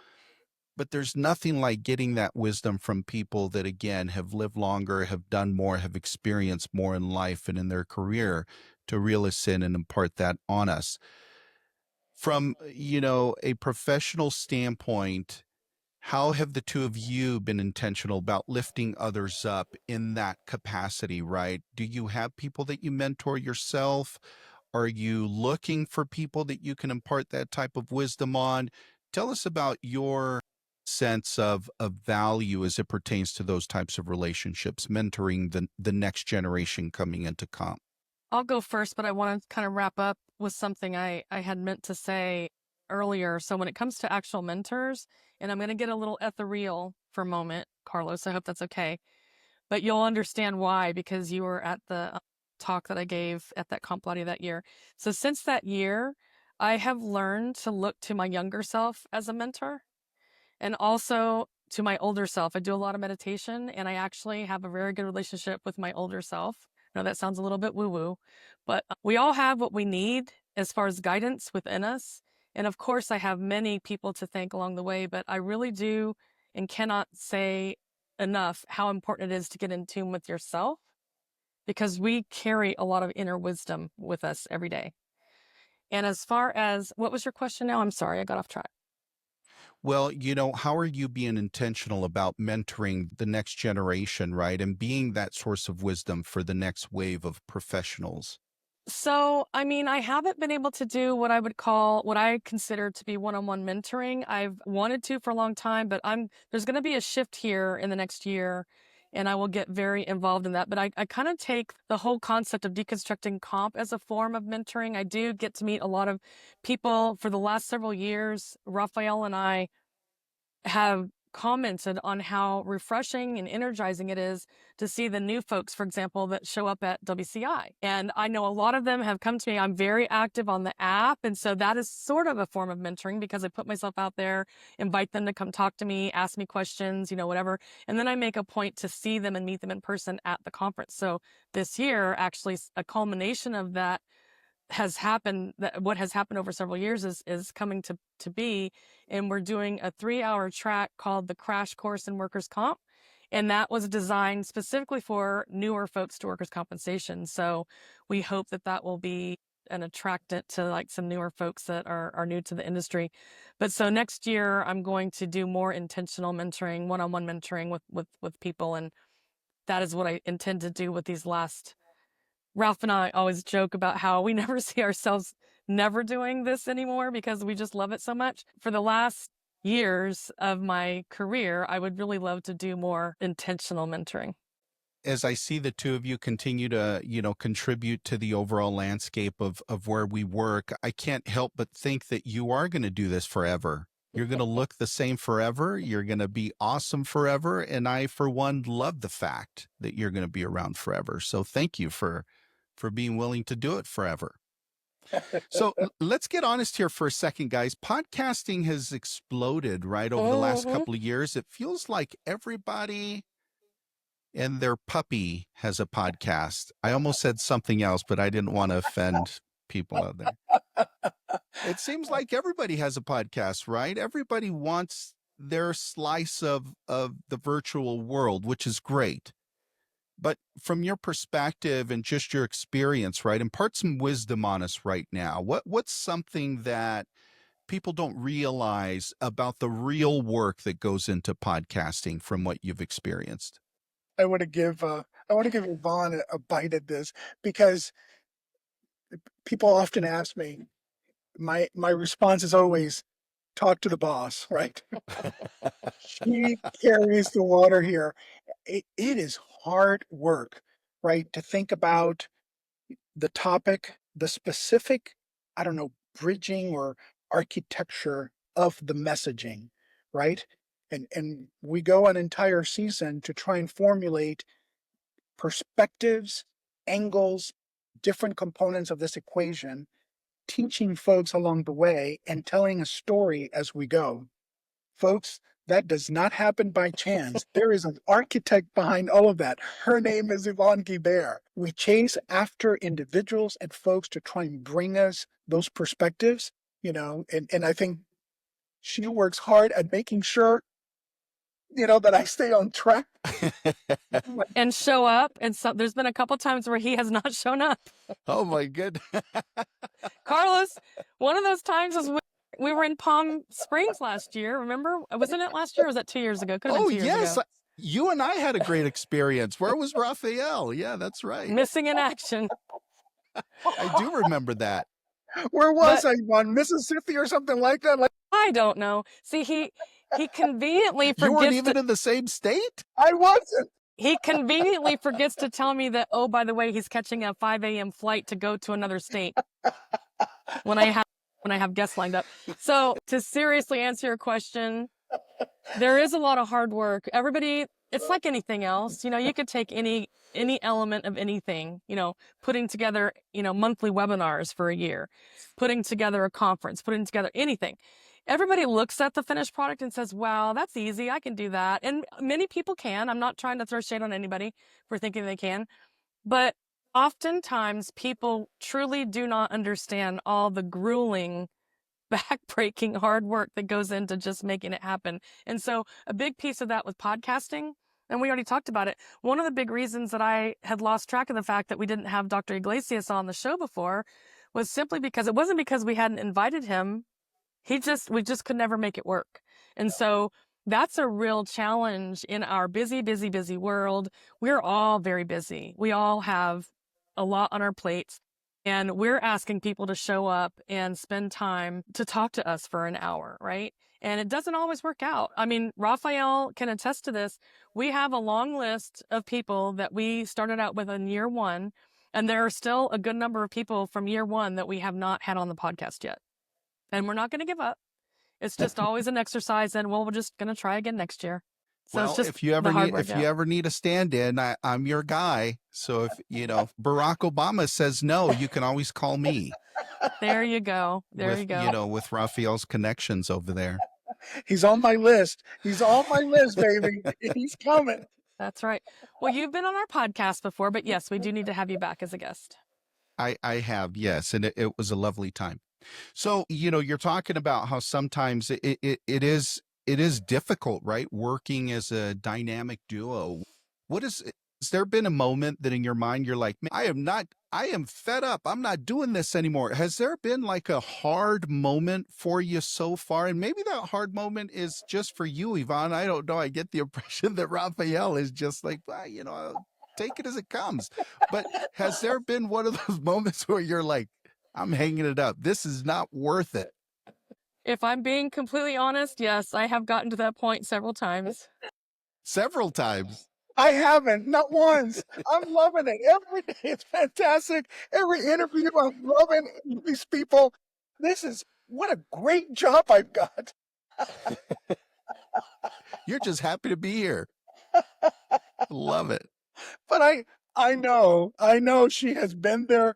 Speaker 1: but there's nothing like getting that wisdom from people that, again, have lived longer, have done more, have experienced more in life and in their career to reel us in and impart that on us. From, a professional standpoint, how have the two of you been intentional about lifting others up in that capacity, right? Do you have people that you mentor yourself? Are you looking for people that you can impart that type of wisdom on? Tell us about your sense of value as it pertains to those types of relationships, mentoring the next generation coming into comp.
Speaker 2: I'll go first, but I want to kind of wrap up with something I had meant to say earlier. So when it comes to actual mentors, and I'm going to get a little ethereal for a moment, Carlos, I hope that's okay, but you'll understand why, because you were at the talk that I gave at that comp body that year. So since that year, I have learned to look to my younger self as a mentor and also to my older self. I do a lot of meditation, and I actually have a very good relationship with my older self. I know that sounds a little bit woo-woo, but we all have what we need as far as guidance within us. And of course, I have many people to thank along the way, but I really do and cannot say enough how important it is to get in tune with yourself, because we carry a lot of inner wisdom with us every day. And as far as, what was your question now? I'm sorry, I got off track.
Speaker 1: Well, how are you being intentional about mentoring the next generation, right? And being that source of wisdom for the next wave of professionals?
Speaker 2: So, I mean, I haven't been able to do what I consider to be one-on-one mentoring. I've wanted to for a long time, but there's going to be a shift here in the next year, and I will get very involved in that. But I kind of take the whole concept of deconstructing comp as a form of mentoring. I do get to meet a lot of people. For the last several years, Rafael and I have commented on how refreshing and energizing it is to see the new folks, for example, that show up at WCI. And I know a lot of them have come to me. I'm very active on the app. And so that is sort of a form of mentoring, because I put myself out there, invite them to come talk to me, ask me questions, whatever. And then I make a point to see them and meet them in person at the conference. So this year, actually, a culmination of that has happened. What has happened over several years is coming to be, and we're doing a 3-hour track called the Crash Course in Workers' Comp, and that was designed specifically for newer folks to workers' compensation. So we hope that will be an attractant to like some newer folks that are new to the industry. But so next year I'm going to do more intentional mentoring, one-on-one mentoring with people, and that is what I intend to do with these last. Ralph and I always joke about how we never see ourselves never doing this anymore because we just love it so much. For the last years of my career, I would really love to do more intentional mentoring.
Speaker 1: As I see the two of you continue to, contribute to the overall landscape of where we work, I can't help but think that you are going to do this forever. You're going to look the same forever. You're going to be awesome forever. And I, for one, love the fact that you're going to be around forever. So thank you for being willing to do it forever. So let's get honest here for a second, guys. Podcasting has exploded, right, over the last couple of years. It feels like everybody and their puppy has a podcast. I almost said something else, but I didn't want to offend people out there. It seems like everybody has a podcast, right? Everybody wants their slice of the virtual world, which is great. But from your perspective and just your experience, right, impart some wisdom on us right now. What's something that people don't realize about the real work that goes into podcasting from what you've experienced?
Speaker 3: I want to give Yvonne a bite at this, because people often ask me. My response is always, talk to the boss, right? She carries the water here. It is hard work, right? To think about the topic, the specific, I don't know, bridging or architecture of the messaging, right? And we go an entire season to try and formulate perspectives, angles, different components of this equation, teaching folks along the way and telling a story as we go. Folks, that does not happen by chance. There is an architect behind all of that. Her name is Yvonne Guibert. We chase after individuals and folks to try and bring us those perspectives, and I think she works hard at making sure, that I stay on track.
Speaker 2: And show up. And so there's been a couple times where he has not shown up.
Speaker 1: Oh my goodness.
Speaker 2: Carlos, one of those times was when we were in Palm Springs last year. Remember? Wasn't it last year or was that 2 years ago? Could have been 2 years ago.
Speaker 1: You and I had a great experience. Where was Rafael? Yeah, that's right.
Speaker 2: Missing in action.
Speaker 1: I do remember that.
Speaker 3: Where was I? On Mississippi or something like that?
Speaker 2: I don't know. See, he conveniently forgets.
Speaker 1: You weren't even in the same state?
Speaker 3: I wasn't.
Speaker 2: He conveniently forgets to tell me that, oh, by the way, he's catching a 5 a.m. flight to go to another state when I have guests lined up. So to seriously answer your question, there is a lot of hard work. Everybody, it's like anything else. You could take any element of anything, putting together, monthly webinars for a year, putting together a conference, putting together anything. Everybody looks at the finished product and says, wow, that's easy. I can do that. And many people can. I'm not trying to throw shade on anybody for thinking they can. But oftentimes people truly do not understand all the grueling, backbreaking hard work that goes into just making it happen. And so a big piece of that with podcasting, and we already talked about it, one of the big reasons that I had lost track of the fact that we didn't have Dr. Iglesias on the show before was simply because it wasn't because we hadn't invited him. We just could never make it work. And so that's a real challenge in our busy, busy, busy world. We're all very busy. We all have a lot on our plates, and we're asking people to show up and spend time to talk to us for an hour, right? And it doesn't always work out. I mean, Rafael can attest to this. We have a long list of people that we started out with in year one, and there are still a good number of people from year one that we have not had on the podcast yet. And we're not going to give up. It's just always an exercise, and we're just going to try again next year. So
Speaker 1: well,
Speaker 2: it's just
Speaker 1: if you ever need a stand-in, I'm your guy. So if Barack Obama says no, you can always call me.
Speaker 2: There you go. You go.
Speaker 1: With Rafael's connections over there.
Speaker 3: He's on my list. He's on my list, baby. He's coming.
Speaker 2: That's right. Well, you've been on our podcast before, but yes, we do need to have you back as a guest.
Speaker 1: I have, yes, and it was a lovely time. So, you're talking about how sometimes it is difficult, right? Working as a dynamic duo. Has there been a moment that in your mind you're like, man, I am fed up. I'm not doing this anymore. Has there been like a hard moment for you so far? And maybe that hard moment is just for you, Yvonne. I don't know. I get the impression that Rafael is just like, I'll take it as it comes. But has there been one of those moments where you're like, I'm hanging it up. This is not worth it?
Speaker 2: If I'm being completely honest, yes, I have gotten to that point several times.
Speaker 1: Several times?
Speaker 3: I haven't, not once. I'm loving it. Every day it's fantastic. Every interview, I'm loving these people. What a great job I've got.
Speaker 1: You're just happy to be here. Love it.
Speaker 3: But I know she has been there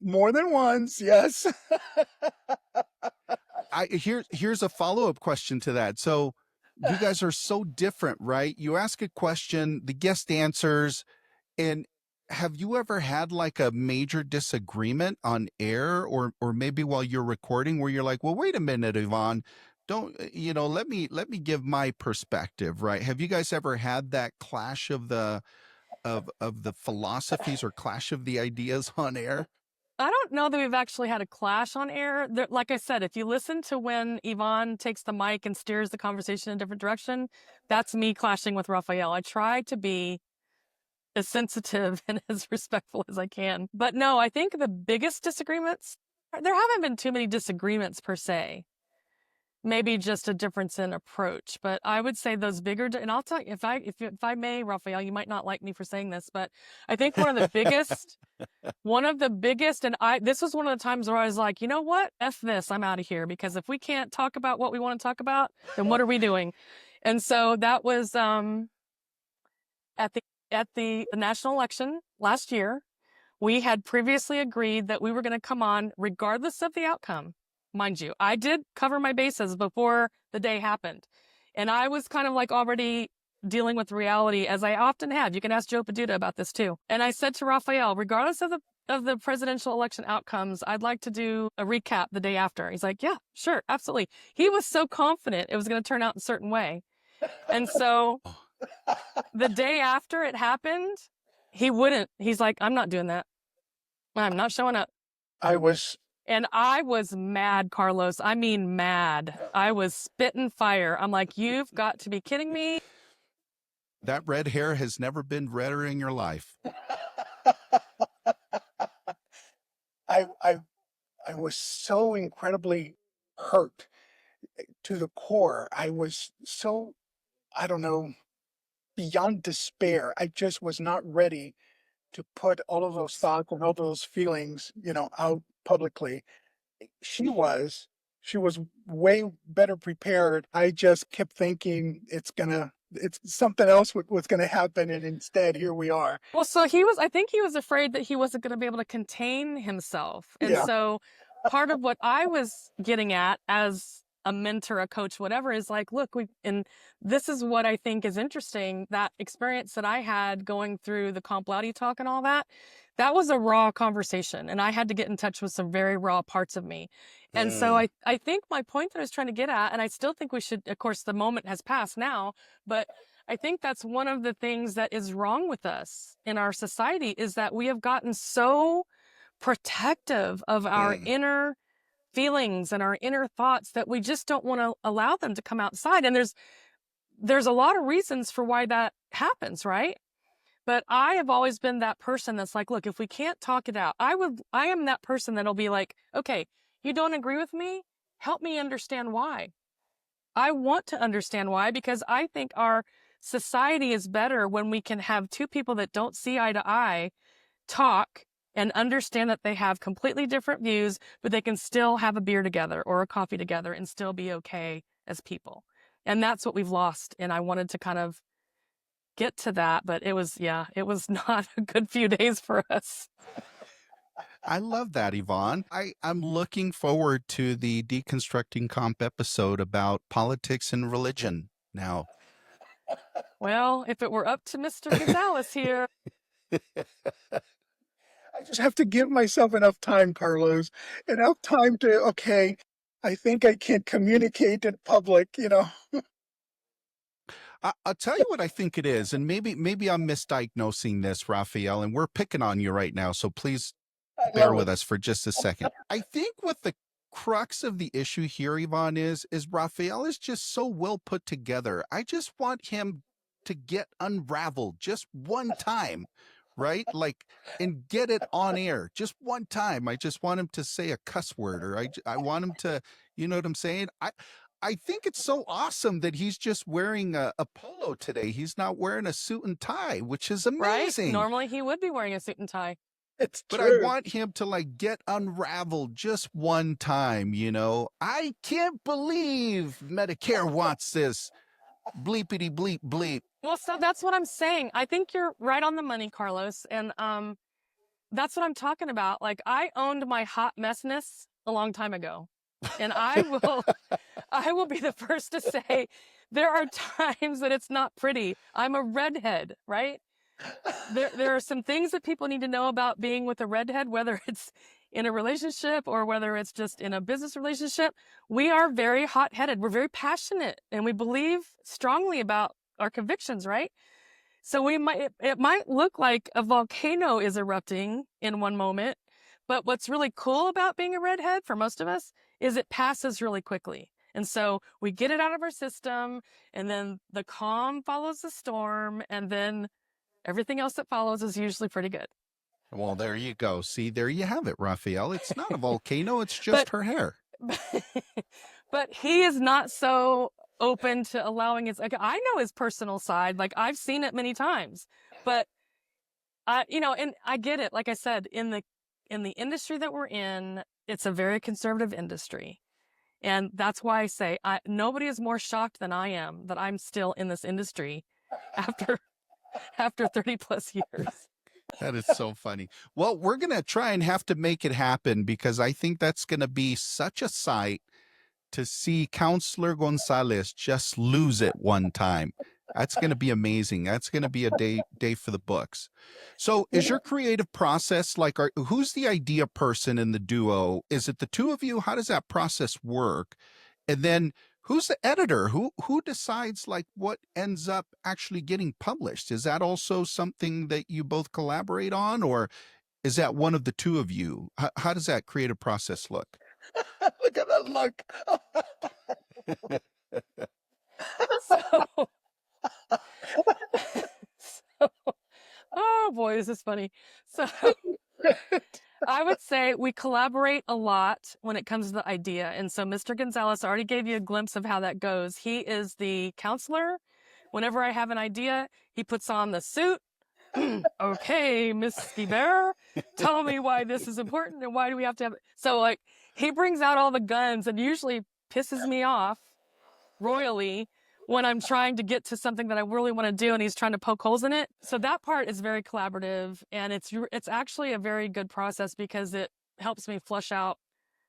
Speaker 3: More than once, yes.
Speaker 1: Here's a follow-up question to that. So you guys are so different, right? You ask a question, the guest answers, and have you ever had like a major disagreement on air or maybe while you're recording where you're like, well, wait a minute, Yvonne, don't, let me give my perspective, right? Have you guys ever had that clash of the philosophies or clash of the ideas on air?
Speaker 2: I don't know that we've actually had a clash on air. Like I said, if you listen to when Yvonne takes the mic and steers the conversation in a different direction, that's me clashing with Rafael. I try to be as sensitive and as respectful as I can. But no, I think the biggest disagreements, there haven't been too many disagreements per se. Maybe just a difference in approach. But I would say those bigger, and I'll tell you, if I may, Rafael, you might not like me for saying this, but I think one of the biggest, and this was one of the times where I was like, you know what? F this, I'm out of here. Because if we can't talk about what we want to talk about, then what are we doing? And so that was at the national election last year. We had previously agreed that we were going to come on regardless of the outcome. Mind you, I did cover my bases before the day happened. And I was kind of like already dealing with reality, as I often have. You can ask Joe Paduta about this too. And I said to Rafael, regardless of the presidential election outcomes, I'd like to do a recap the day after. He's like, yeah, sure, absolutely. He was so confident it was going to turn out a certain way. And so the day after it happened, he wouldn't. He's like, I'm not doing that. I'm not showing up. And I was mad, Carlos. I mean, mad. I was spitting fire. I'm like, you've got to be kidding me.
Speaker 1: That red hair has never been redder in your life.
Speaker 3: I was so incredibly hurt to the core. I was so, I don't know, beyond despair. I just was not ready to put all of those thoughts and all those feelings, out publicly. She was way better prepared. I just kept thinking it's something else was going to happen. And instead, here we are.
Speaker 2: Well, so I think he was afraid that he wasn't going to be able to contain himself. And
Speaker 3: Yeah.
Speaker 2: so part of what I was getting at as a mentor, a coach, whatever, is like, look, and this is what I think is interesting, that experience that I had going through the Comp Loudy talk and all that was a raw conversation. And I had to get in touch with some very raw parts of me. And so I think my point that I was trying to get at, and I still think we should, of course, the moment has passed now, but I think that's one of the things that is wrong with us in our society, is that we have gotten so protective of our inner feelings and our inner thoughts that we just don't want to allow them to come outside. And there's a lot of reasons for why that happens, right? But I have always been that person that's like, look, if we can't talk it out, I am that person that'll be like, okay, you don't agree with me? Help me understand why. I want to understand why, because I think our society is better when we can have two people that don't see eye to eye talk and understand that they have completely different views, but they can still have a beer together or a coffee together and still be okay as people. And that's what we've lost. And I wanted to kind of get to that, but it was not a good few days for us.
Speaker 1: I love that, Yvonne. I'm looking forward to the Deconstructing Comp episode about politics and religion now.
Speaker 3: Well, if it were up to Mr. Gonzalez here. I just have to give myself enough time, Carlos, enough time to, okay, I think I can communicate in public,
Speaker 1: I'll tell you what I think it is, and maybe I'm misdiagnosing this, Rafael, and we're picking on you right now, so please bear with us for just a second. I think what the crux of the issue here, Yvonne, is Rafael is just so well put together. I just want him to get unraveled just one time, right? Like, and get it on air just one time. I just want him to say a cuss word, or I want him to, you know what I'm saying? I think it's so awesome that he's just wearing a polo today. He's not wearing a suit and tie, which is amazing.
Speaker 2: Right? Normally he would be wearing a suit and tie.
Speaker 3: It's
Speaker 1: But
Speaker 3: true.
Speaker 1: I want him to like get unraveled just one time, I can't believe Medicare wants this. Bleepity bleep bleep.
Speaker 2: Well, so that's what I'm saying. I think you're right on the money, Carlos. And that's what I'm talking about. Like, I owned my hot messness a long time ago. And I will be the first to say there are times that it's not pretty. I'm a redhead, right? There are some things that people need to know about being with a redhead, whether it's in a relationship or whether it's just in a business relationship. We are very hot-headed. We're very passionate, and we believe strongly about our convictions, right? So it might look like a volcano is erupting in one moment, but what's really cool about being a redhead for most of us is it passes really quickly. And so we get it out of our system, and then the calm follows the storm, and then everything else that follows is usually pretty good.
Speaker 1: Well, there you go. See, there you have it, Rafael. It's not a volcano. It's just her hair.
Speaker 2: But he is not so open to allowing his, like, I know his personal side. Like, I've seen it many times, but and I get it. Like I said, in the industry that we're in, it's a very conservative industry. And that's why I say nobody is more shocked than I am that I'm still in this industry after 30 plus years.
Speaker 1: That is so funny. Well, we're going to try and have to make it happen, because I think that's going to be such a sight to see Counselor Gonzalez just lose it one time. That's going to be amazing. That's going to be a day for the books. So is your creative process like, who's the idea person in the duo? Is it the two of you? How does that process work? And then who's the editor? Who decides like what ends up actually getting published? Is that also something that you both collaborate on, or is that one of the two of you? How does that creative process look?
Speaker 3: Look at that look.
Speaker 2: Oh boy, this is funny. So I would say we collaborate a lot when it comes to the idea. And so Mr. Gonzalez already gave you a glimpse of how that goes. He is the counselor. Whenever I have an idea, he puts on the suit. Okay, Miss Guibert, tell me why this is important and why do we have to have it? So like, he brings out all the guns and usually pisses me off royally when I'm trying to get to something that I really want to do and he's trying to poke holes in it. So that part is very collaborative, and it's actually a very good process because it helps me flush out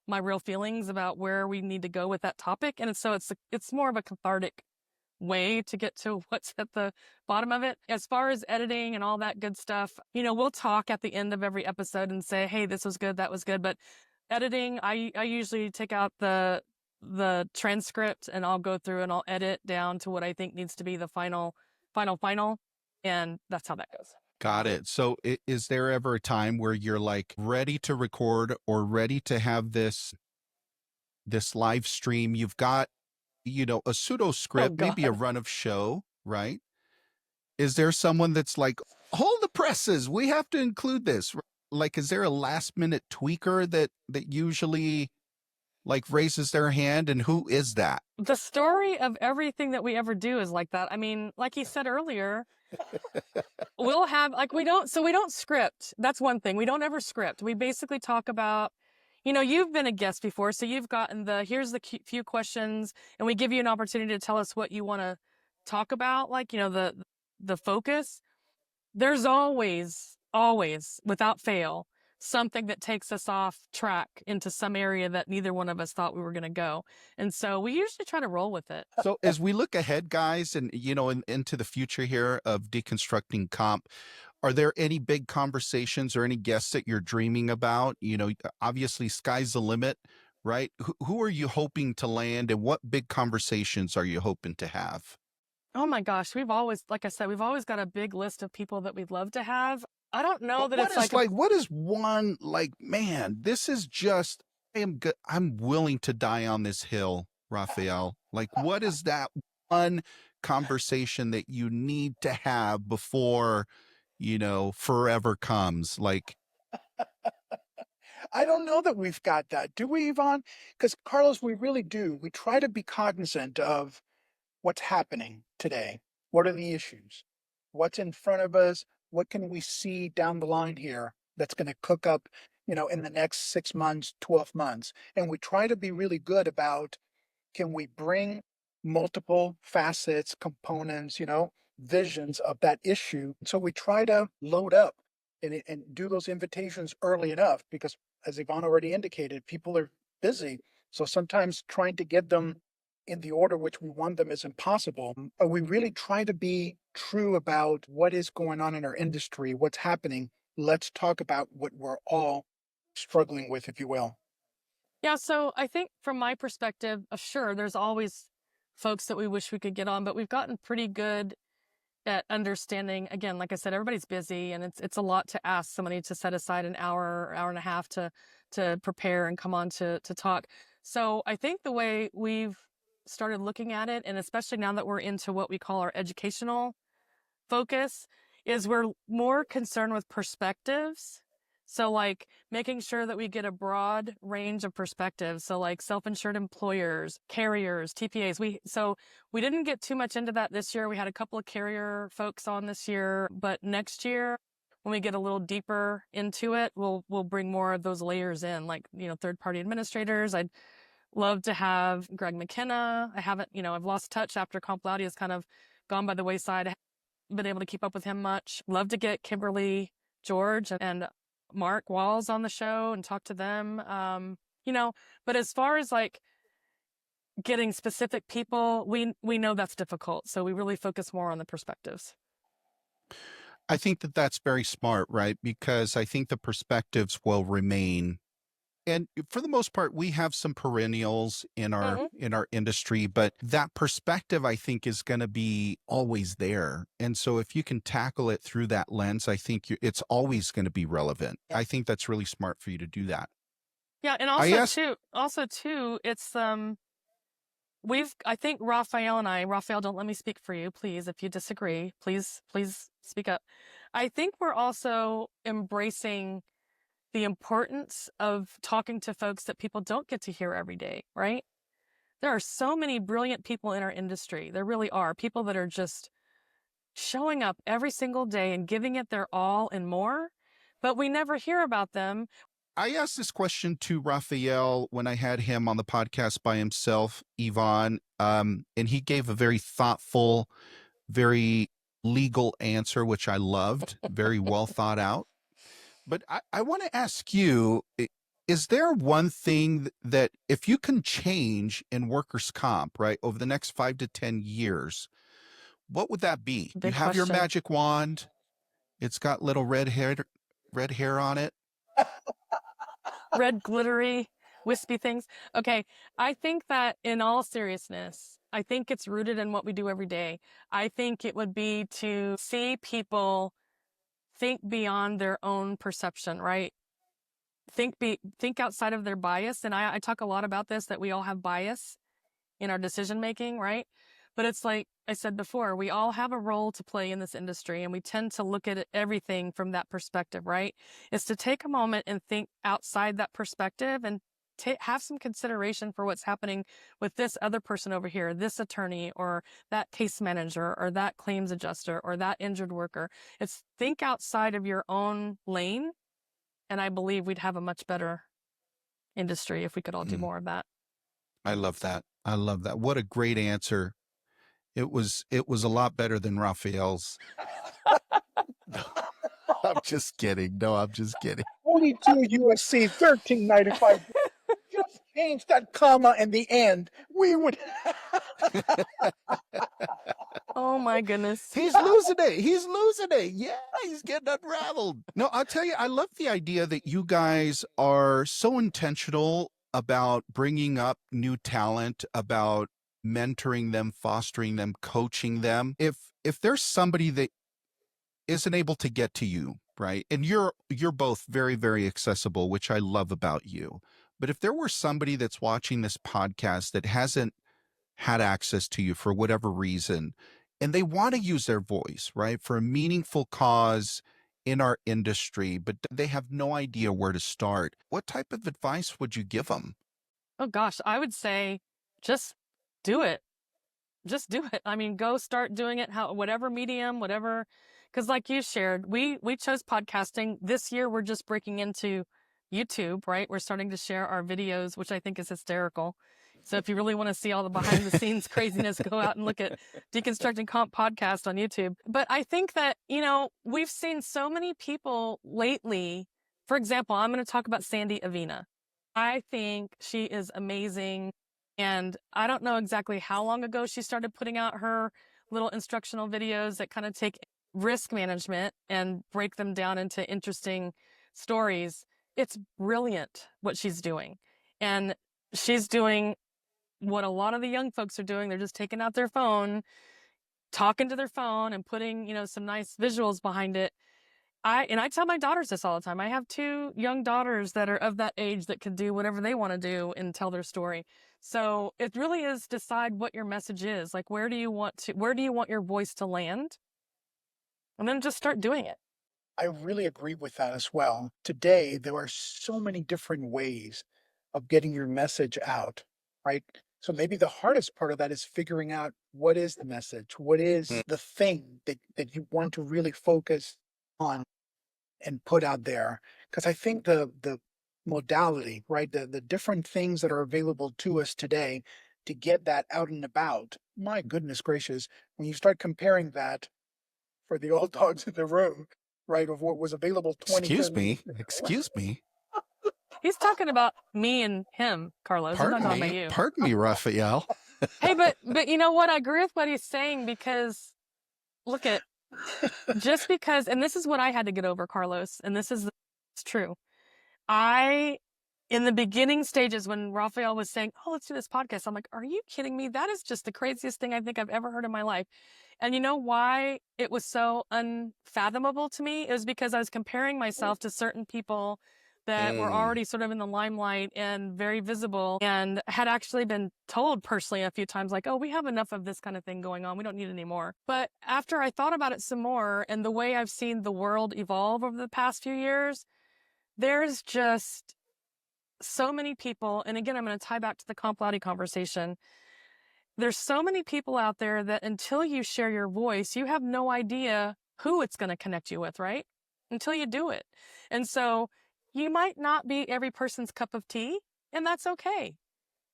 Speaker 2: my real feelings about where we need to go with that topic. And it's more of a cathartic way to get to what's at the bottom of it. As far as editing and all that good stuff, we'll talk at the end of every episode and say, hey, this was good, that was good. But editing, I usually take out the transcript and I'll go through and I'll edit down to what I think needs to be the final. And that's how that goes.
Speaker 1: Got it. So is there ever a time where you're like ready to record or ready to have this live stream? You've got, a pseudo script, maybe a run of show, right? Is there someone that's like, hold the presses, we have to include this? Like, is there a last minute tweaker that usually like raises their hand, and who is that?
Speaker 2: The story of everything that we ever do is like that. I mean, like he said earlier, we'll have like, we don't script. That's one thing. We don't ever script. We basically talk about, you've been a guest before, so you've gotten here's the few questions, and we give you an opportunity to tell us what you want to talk about, like, the focus. There's always, without fail, something that takes us off track into some area that neither one of us thought we were going to go. And so we usually try to roll with it.
Speaker 1: So as we look ahead, guys, and, into the future here of Deconstructing Comp, are there any big conversations or any guests that you're dreaming about? Obviously sky's the limit, right? Who are you hoping to land, and what big conversations are you hoping to have?
Speaker 2: Oh my gosh, like I said, we've always got a big list of people that we'd love to have. I don't know that it's like
Speaker 1: what is one, like, man, this is just, I'm willing to die on this hill, Rafael. Like, what is that one conversation that you need to have before, forever comes? Like,
Speaker 3: I don't know that we've got that. Do we, Yvonne? Because Carlos, we really do. We try to be cognizant of what's happening today. What are the issues? What's in front of us? What can we see down the line here that's going to cook up, in the next 6 months, 12 months? And we try to be really good about, can we bring multiple facets, components, visions of that issue? So we try to load up and do those invitations early enough, because as Yvonne already indicated, people are busy. So sometimes trying to get them in the order which we want them is impossible. But we really try to be true about what is going on in our industry, what's happening. Let's talk about what we're all struggling with, if you will.
Speaker 2: Yeah, so I think from my perspective, sure, there's always folks that we wish we could get on, but we've gotten pretty good at understanding. Again, like I said, everybody's busy, and it's a lot to ask somebody to set aside an hour or hour and a half to prepare and come on to talk. So I think the way we've started looking at it, and especially now that we're into what we call our educational focus, is we're more concerned with perspectives. So like making sure that we get a broad range of perspectives. So like self-insured employers, carriers, TPAs. We didn't get too much into that this year. We had a couple of carrier folks on this year, but next year when we get a little deeper into it, we'll bring more of those layers in, like, third-party administrators. I'd love to have Greg McKenna. I haven't, I've lost touch after Complexity has kind of gone by the wayside. I haven't been able to keep up with him much. Love to get Kimberly George and Mark Walls on the show and talk to them. But as far as like getting specific people, we know that's difficult. So we really focus more on the perspectives.
Speaker 1: I think that that's very smart, right? Because I think the perspectives will remain. And for the most part, we have some perennials in our industry, but that perspective, I think, is going to be always there. And so if you can tackle it through that lens, I think it's always going to be relevant. I think that's really smart for you to do that.
Speaker 2: Yeah, and also too, it's I think Rafael, don't let me speak for you, please. If you disagree, please speak up. I think we're also embracing the importance of talking to folks that people don't get to hear every day, right? There are so many brilliant people in our industry. There really are people that are just showing up every single day and giving it their all and more, but we never hear about them.
Speaker 1: I asked this question to Rafael when I had him on the podcast by himself, Yvonne, and he gave a very thoughtful, very legal answer, which I loved, very well thought out. But I want to ask you, is there one thing that if you can change in workers' comp, right, over the next 5 to 10 years, what would that be?
Speaker 2: Big
Speaker 1: you have your
Speaker 2: question.
Speaker 1: magic wand. It's got little red hair on it.
Speaker 2: Red glittery wispy things. Okay, I think that in all seriousness, I think it's rooted in what we do every day. I think it would be to see people think beyond their own perception, right? Think outside of their bias. And I talk a lot about this, that we all have bias in our decision making, right? But it's like I said before, we all have a role to play in this industry, and we tend to look at everything from that perspective, right? It's to take a moment and think outside that perspective and have some consideration for what's happening with this other person over here, this attorney or that case manager or that claims adjuster or that injured worker. It's think outside of your own lane. And I believe we'd have a much better industry if we could all do more of that.
Speaker 1: I love that. I love that. What a great answer. It was a lot better than Rafael's. I'm just kidding. No, I'm just kidding.
Speaker 3: 42 USC 1395. Just change that comma in the end. We would.
Speaker 2: Oh my goodness.
Speaker 1: He's losing it. He's losing it. Yeah, he's getting unraveled. No, I'll tell you, I love the idea that you guys are so intentional about bringing up new talent, about mentoring them, fostering them, coaching them. If there's somebody that isn't able to get to you, right? And you're both very, very accessible, which I love about you. But if there were somebody that's watching this podcast that hasn't had access to you for whatever reason, and they want to use their voice, right, for a meaningful cause in our industry, but they have no idea where to start, what type of advice would you give them?
Speaker 2: Oh gosh, I would say just do it. Just do it. I mean, go start doing it, whatever medium, whatever. Because like you shared, we chose podcasting. This year, we're just breaking into YouTube, right? We're starting to share our videos, which I think is hysterical. So if you really want to see all the behind the scenes craziness, go out and look at Deconstructing Comp podcast on YouTube. But I think that, we've seen so many people lately. For example, I'm going to talk about Sandy Avina. I think she is amazing. And I don't know exactly how long ago she started putting out her little instructional videos that kind of take risk management and break them down into interesting stories. It's brilliant what she's doing. And she's doing what a lot of the young folks are doing. They're just taking out their phone, talking to their phone and putting, some nice visuals behind it. I tell my daughters this all the time. I have 2 young daughters that are of that age that can do whatever they want to do and tell their story. So it really is decide what your message is. Like, where do you want your voice to land? And then just start doing it.
Speaker 3: I really agree with that as well. Today, there are so many different ways of getting your message out, right? So maybe the hardest part of that is figuring out what is the message, what is the thing that you want to really focus on and put out there. Because I think the modality, right, the different things that are available to us today to get that out and about, my goodness gracious, when you start comparing that for the old dogs in the room, right, of what was available 20
Speaker 1: Excuse me.
Speaker 2: He's talking about me and him, Carlos. He's not talking about you.
Speaker 1: Pardon me, Rafael.
Speaker 2: Hey, but you know what? I agree with what he's saying, because look at, just because, and this is what I had to get over, Carlos, and it's true. In the beginning stages when Rafael was saying, oh, let's do this podcast, I'm like, are you kidding me? That is just the craziest thing I think I've ever heard in my life. And you know why it was so unfathomable to me? It was because I was comparing myself to certain people that were already sort of in the limelight and very visible, and had actually been told personally a few times, like, oh, we have enough of this kind of thing going on. We don't need any more. But after I thought about it some more, and the way I've seen the world evolve over the past few years, there's just so many people. And again, I'm going to tie back to the complexities conversation. There's so many people out there that until you share your voice, you have no idea who it's going to connect you with, right? Until you do it. And so you might not be every person's cup of tea, and that's okay.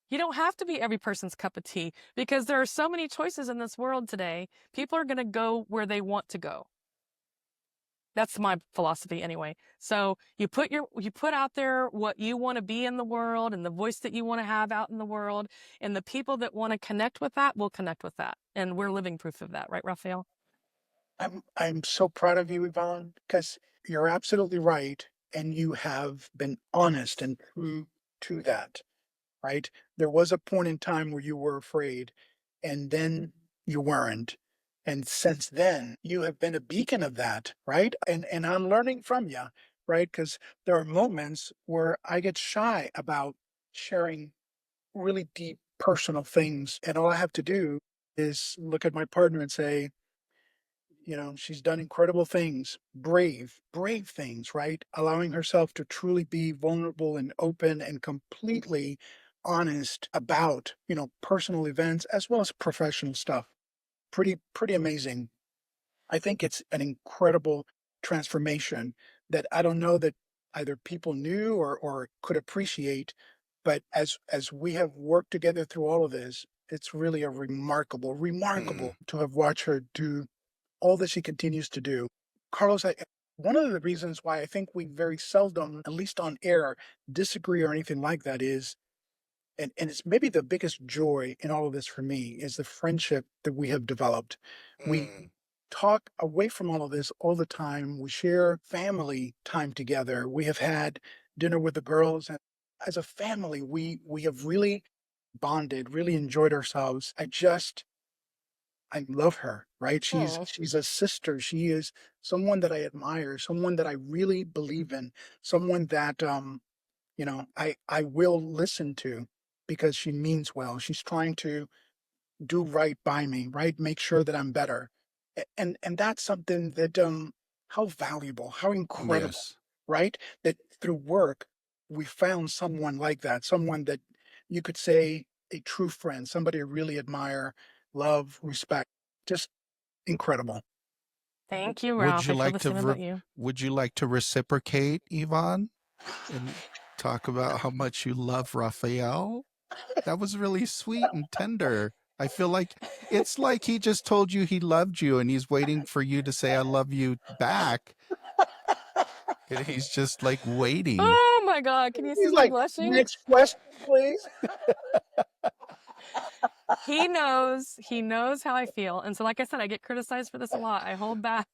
Speaker 2: You don't have to be every person's cup of tea, because there are so many choices in this world today. People are going to go where they want to go. That's my philosophy anyway. So you put out there what you want to be in the world and the voice that you want to have out in the world, and the people that want to connect with that will connect with that. And we're living proof of that, right, Rafael?
Speaker 3: I'm so proud of you, Yvonne, because you're absolutely right. And you have been honest and true to that, right? There was a point in time where you were afraid, and then you weren't. And since then, you have been a beacon of that, right? And I'm learning from you, right? Because there are moments where I get shy about sharing really deep personal things. And all I have to do is look at my partner and say, she's done incredible things, brave things, right? Allowing herself to truly be vulnerable and open and completely honest about, personal events as well as professional stuff. Pretty amazing. I think it's an incredible transformation that I don't know that either people knew or could appreciate, but as we have worked together through all of this, it's really a remarkable to have watched her do all that she continues to do. Carlos, one of the reasons why I think we very seldom, at least on air, disagree or anything like that is, and it's maybe the biggest joy in all of this for me, is the friendship that we have developed. We talk away from all of this all the time. We share family time together. We have had dinner with the girls, and as a family, we have really bonded, really enjoyed ourselves. I love her, right? She's a sister. She is someone that I admire, someone that I really believe in, someone that I will listen to because she means well. She's trying to do right by me, right? Make sure that I'm better. And that's something that how valuable, how incredible,
Speaker 1: Yes.
Speaker 3: right? That through work we found someone like that, someone that you could say a true friend, somebody I really admire, love, respect. Just incredible.
Speaker 2: Thank you,
Speaker 1: Would
Speaker 2: Ralph.
Speaker 1: you
Speaker 2: I feel
Speaker 1: like
Speaker 2: the
Speaker 1: to
Speaker 2: same about you.
Speaker 1: would you like to reciprocate, Yvonne, and talk about how much you love Rafael? That was really sweet and tender. I feel like it's like he just told you he loved you and he's waiting for you to say, I love you back. And he's just like waiting.
Speaker 2: Oh my God. Can you see
Speaker 3: He's
Speaker 2: me
Speaker 3: like,
Speaker 2: blushing?
Speaker 3: next question, please.
Speaker 2: He knows how I feel. And so, like I said, I get criticized for this a lot. I hold back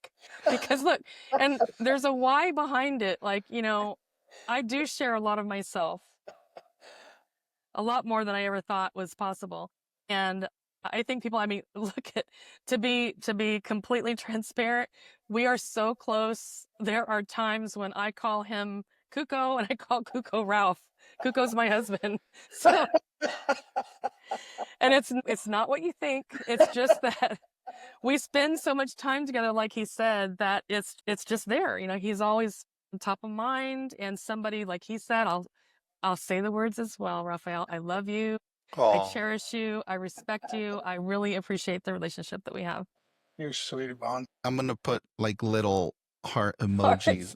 Speaker 2: because look, and there's a why behind it. Like, I do share a lot of myself, a lot more than I ever thought was possible. And I think people, look at, to be completely transparent, we are so close. There are times when I call him Kuko and I call Kuko Ralph. Kuko's my husband. So, and it's not what you think. It's just that we spend so much time together, like he said, that it's just there. He's always top of mind, and somebody, like he said, I'll say the words as well, Rafael. I love you. I cherish you. I respect you. I really appreciate the relationship that we have.
Speaker 3: You're sweet, Yvonne.
Speaker 1: I'm going to put like little heart emojis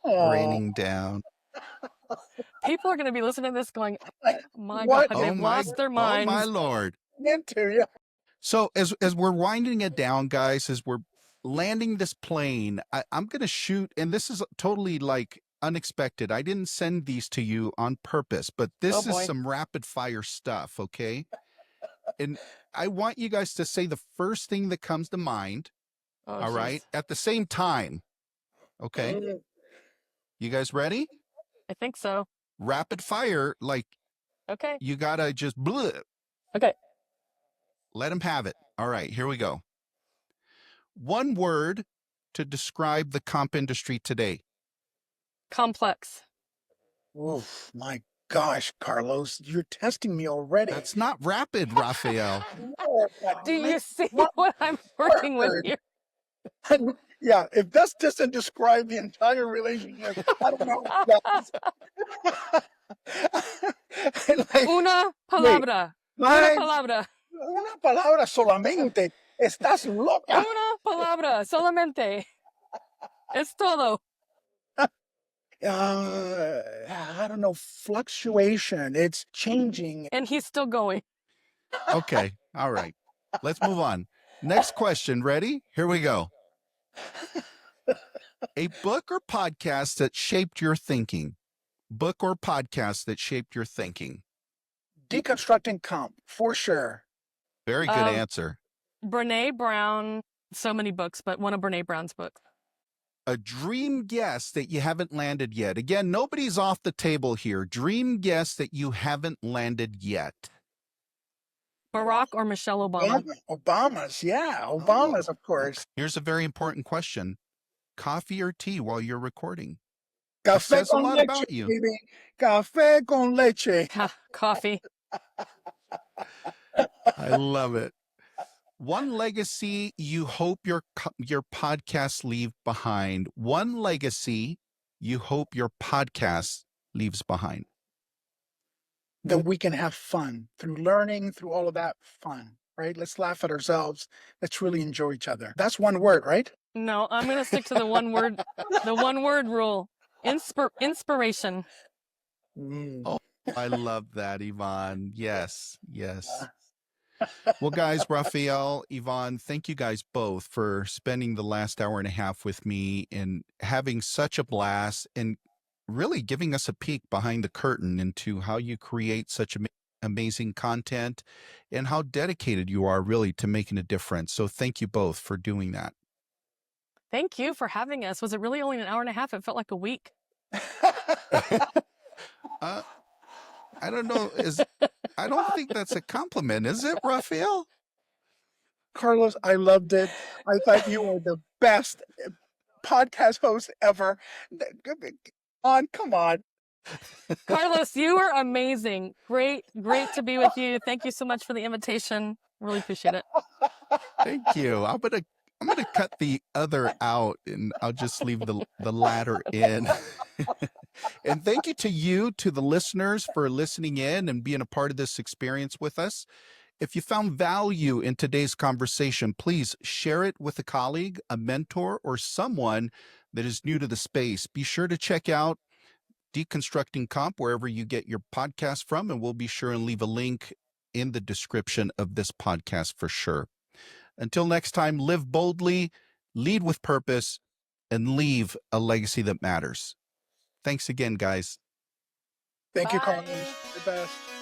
Speaker 1: raining down.
Speaker 2: People are going to be listening to this going, my
Speaker 3: What?
Speaker 2: God, they've lost their minds.
Speaker 1: Oh, my Lord.
Speaker 3: Into you.
Speaker 1: So as we're winding it down, guys, as we're landing this plane, I'm going to shoot, and this is totally like unexpected. I didn't send these to you on purpose, but this is some rapid fire stuff, okay? And I want you guys to say the first thing that comes to mind, all right, at the same time, okay? You guys ready?
Speaker 2: I think so.
Speaker 1: Rapid fire, like,
Speaker 2: okay,
Speaker 1: you got to just,
Speaker 2: okay.
Speaker 1: Let him have it. All right, here we go. One word to describe the comp industry today.
Speaker 2: Complex.
Speaker 3: Oof, my gosh, Carlos, you're testing me already.
Speaker 1: That's not rapid, Rafael.
Speaker 2: Do you see what I'm working with here?
Speaker 3: Yeah, if that doesn't describe the entire relationship, I don't know what does.
Speaker 2: Una palabra. Una palabra.
Speaker 3: Una palabra solamente. Estás loca.
Speaker 2: Una palabra solamente. Es todo.
Speaker 3: I don't know, fluctuation. It's changing.
Speaker 2: And he's still going.
Speaker 1: Okay. All right. Let's move on. Next question. Ready? Here we go. A book or podcast that shaped your thinking. Book or podcast that shaped your thinking.
Speaker 3: Deconstructing comp, for sure.
Speaker 1: Very good answer.
Speaker 2: Brene Brown, so many books, but one of Brene Brown's books.
Speaker 1: A dream guest that you haven't landed yet. Again, nobody's off the table here. Dream guest that you haven't landed yet.
Speaker 2: Barack or Michelle Obama?
Speaker 3: Obama's, yeah. Obama's, of course.
Speaker 1: Here's a very important question. Coffee or tea while you're recording?
Speaker 3: Café
Speaker 1: says a
Speaker 3: con
Speaker 1: lot
Speaker 3: leche,
Speaker 1: about you.
Speaker 3: baby. Café con leche.
Speaker 2: Coffee.
Speaker 1: I love it. One legacy you hope your podcast leave behind. One legacy you hope your podcast leaves behind.
Speaker 3: That we can have fun through learning, through all of that fun, right? Let's laugh at ourselves. Let's really enjoy each other. That's one word, right?
Speaker 2: No, I'm going to stick to the one word rule. Inspiration.
Speaker 1: Oh, I love that, Yvonne. Yes, yes. Well, guys, Rafael, Yvonne, thank you guys both for spending the last hour and a half with me and having such a blast and really giving us a peek behind the curtain into how you create such amazing content and how dedicated you are really to making a difference. So thank you both for doing that.
Speaker 2: Thank you for having us. Was it really only an hour and a half? It felt like a week.
Speaker 1: I don't know. I don't think that's a compliment, is it, Rafael?
Speaker 3: Carlos, I loved it. I thought you were the best podcast host ever. Come on.
Speaker 2: Carlos, you were amazing. Great to be with you. Thank you so much for the invitation. Really appreciate it.
Speaker 1: Thank you. I'm gonna cut the other out and I'll just leave the latter in. And thank you to the listeners for listening in and being a part of this experience with us. If you found value in today's conversation, please share it with a colleague, a mentor, or someone that is new to the space. Be sure to check out Deconstructing Comp wherever you get your podcast from, and we'll be sure and leave a link in the description of this podcast for sure. Until next time, live boldly, lead with purpose, and leave a legacy that matters. Thanks again, guys.
Speaker 3: Thank you,
Speaker 2: Bye.
Speaker 3: Carlos. You're the best.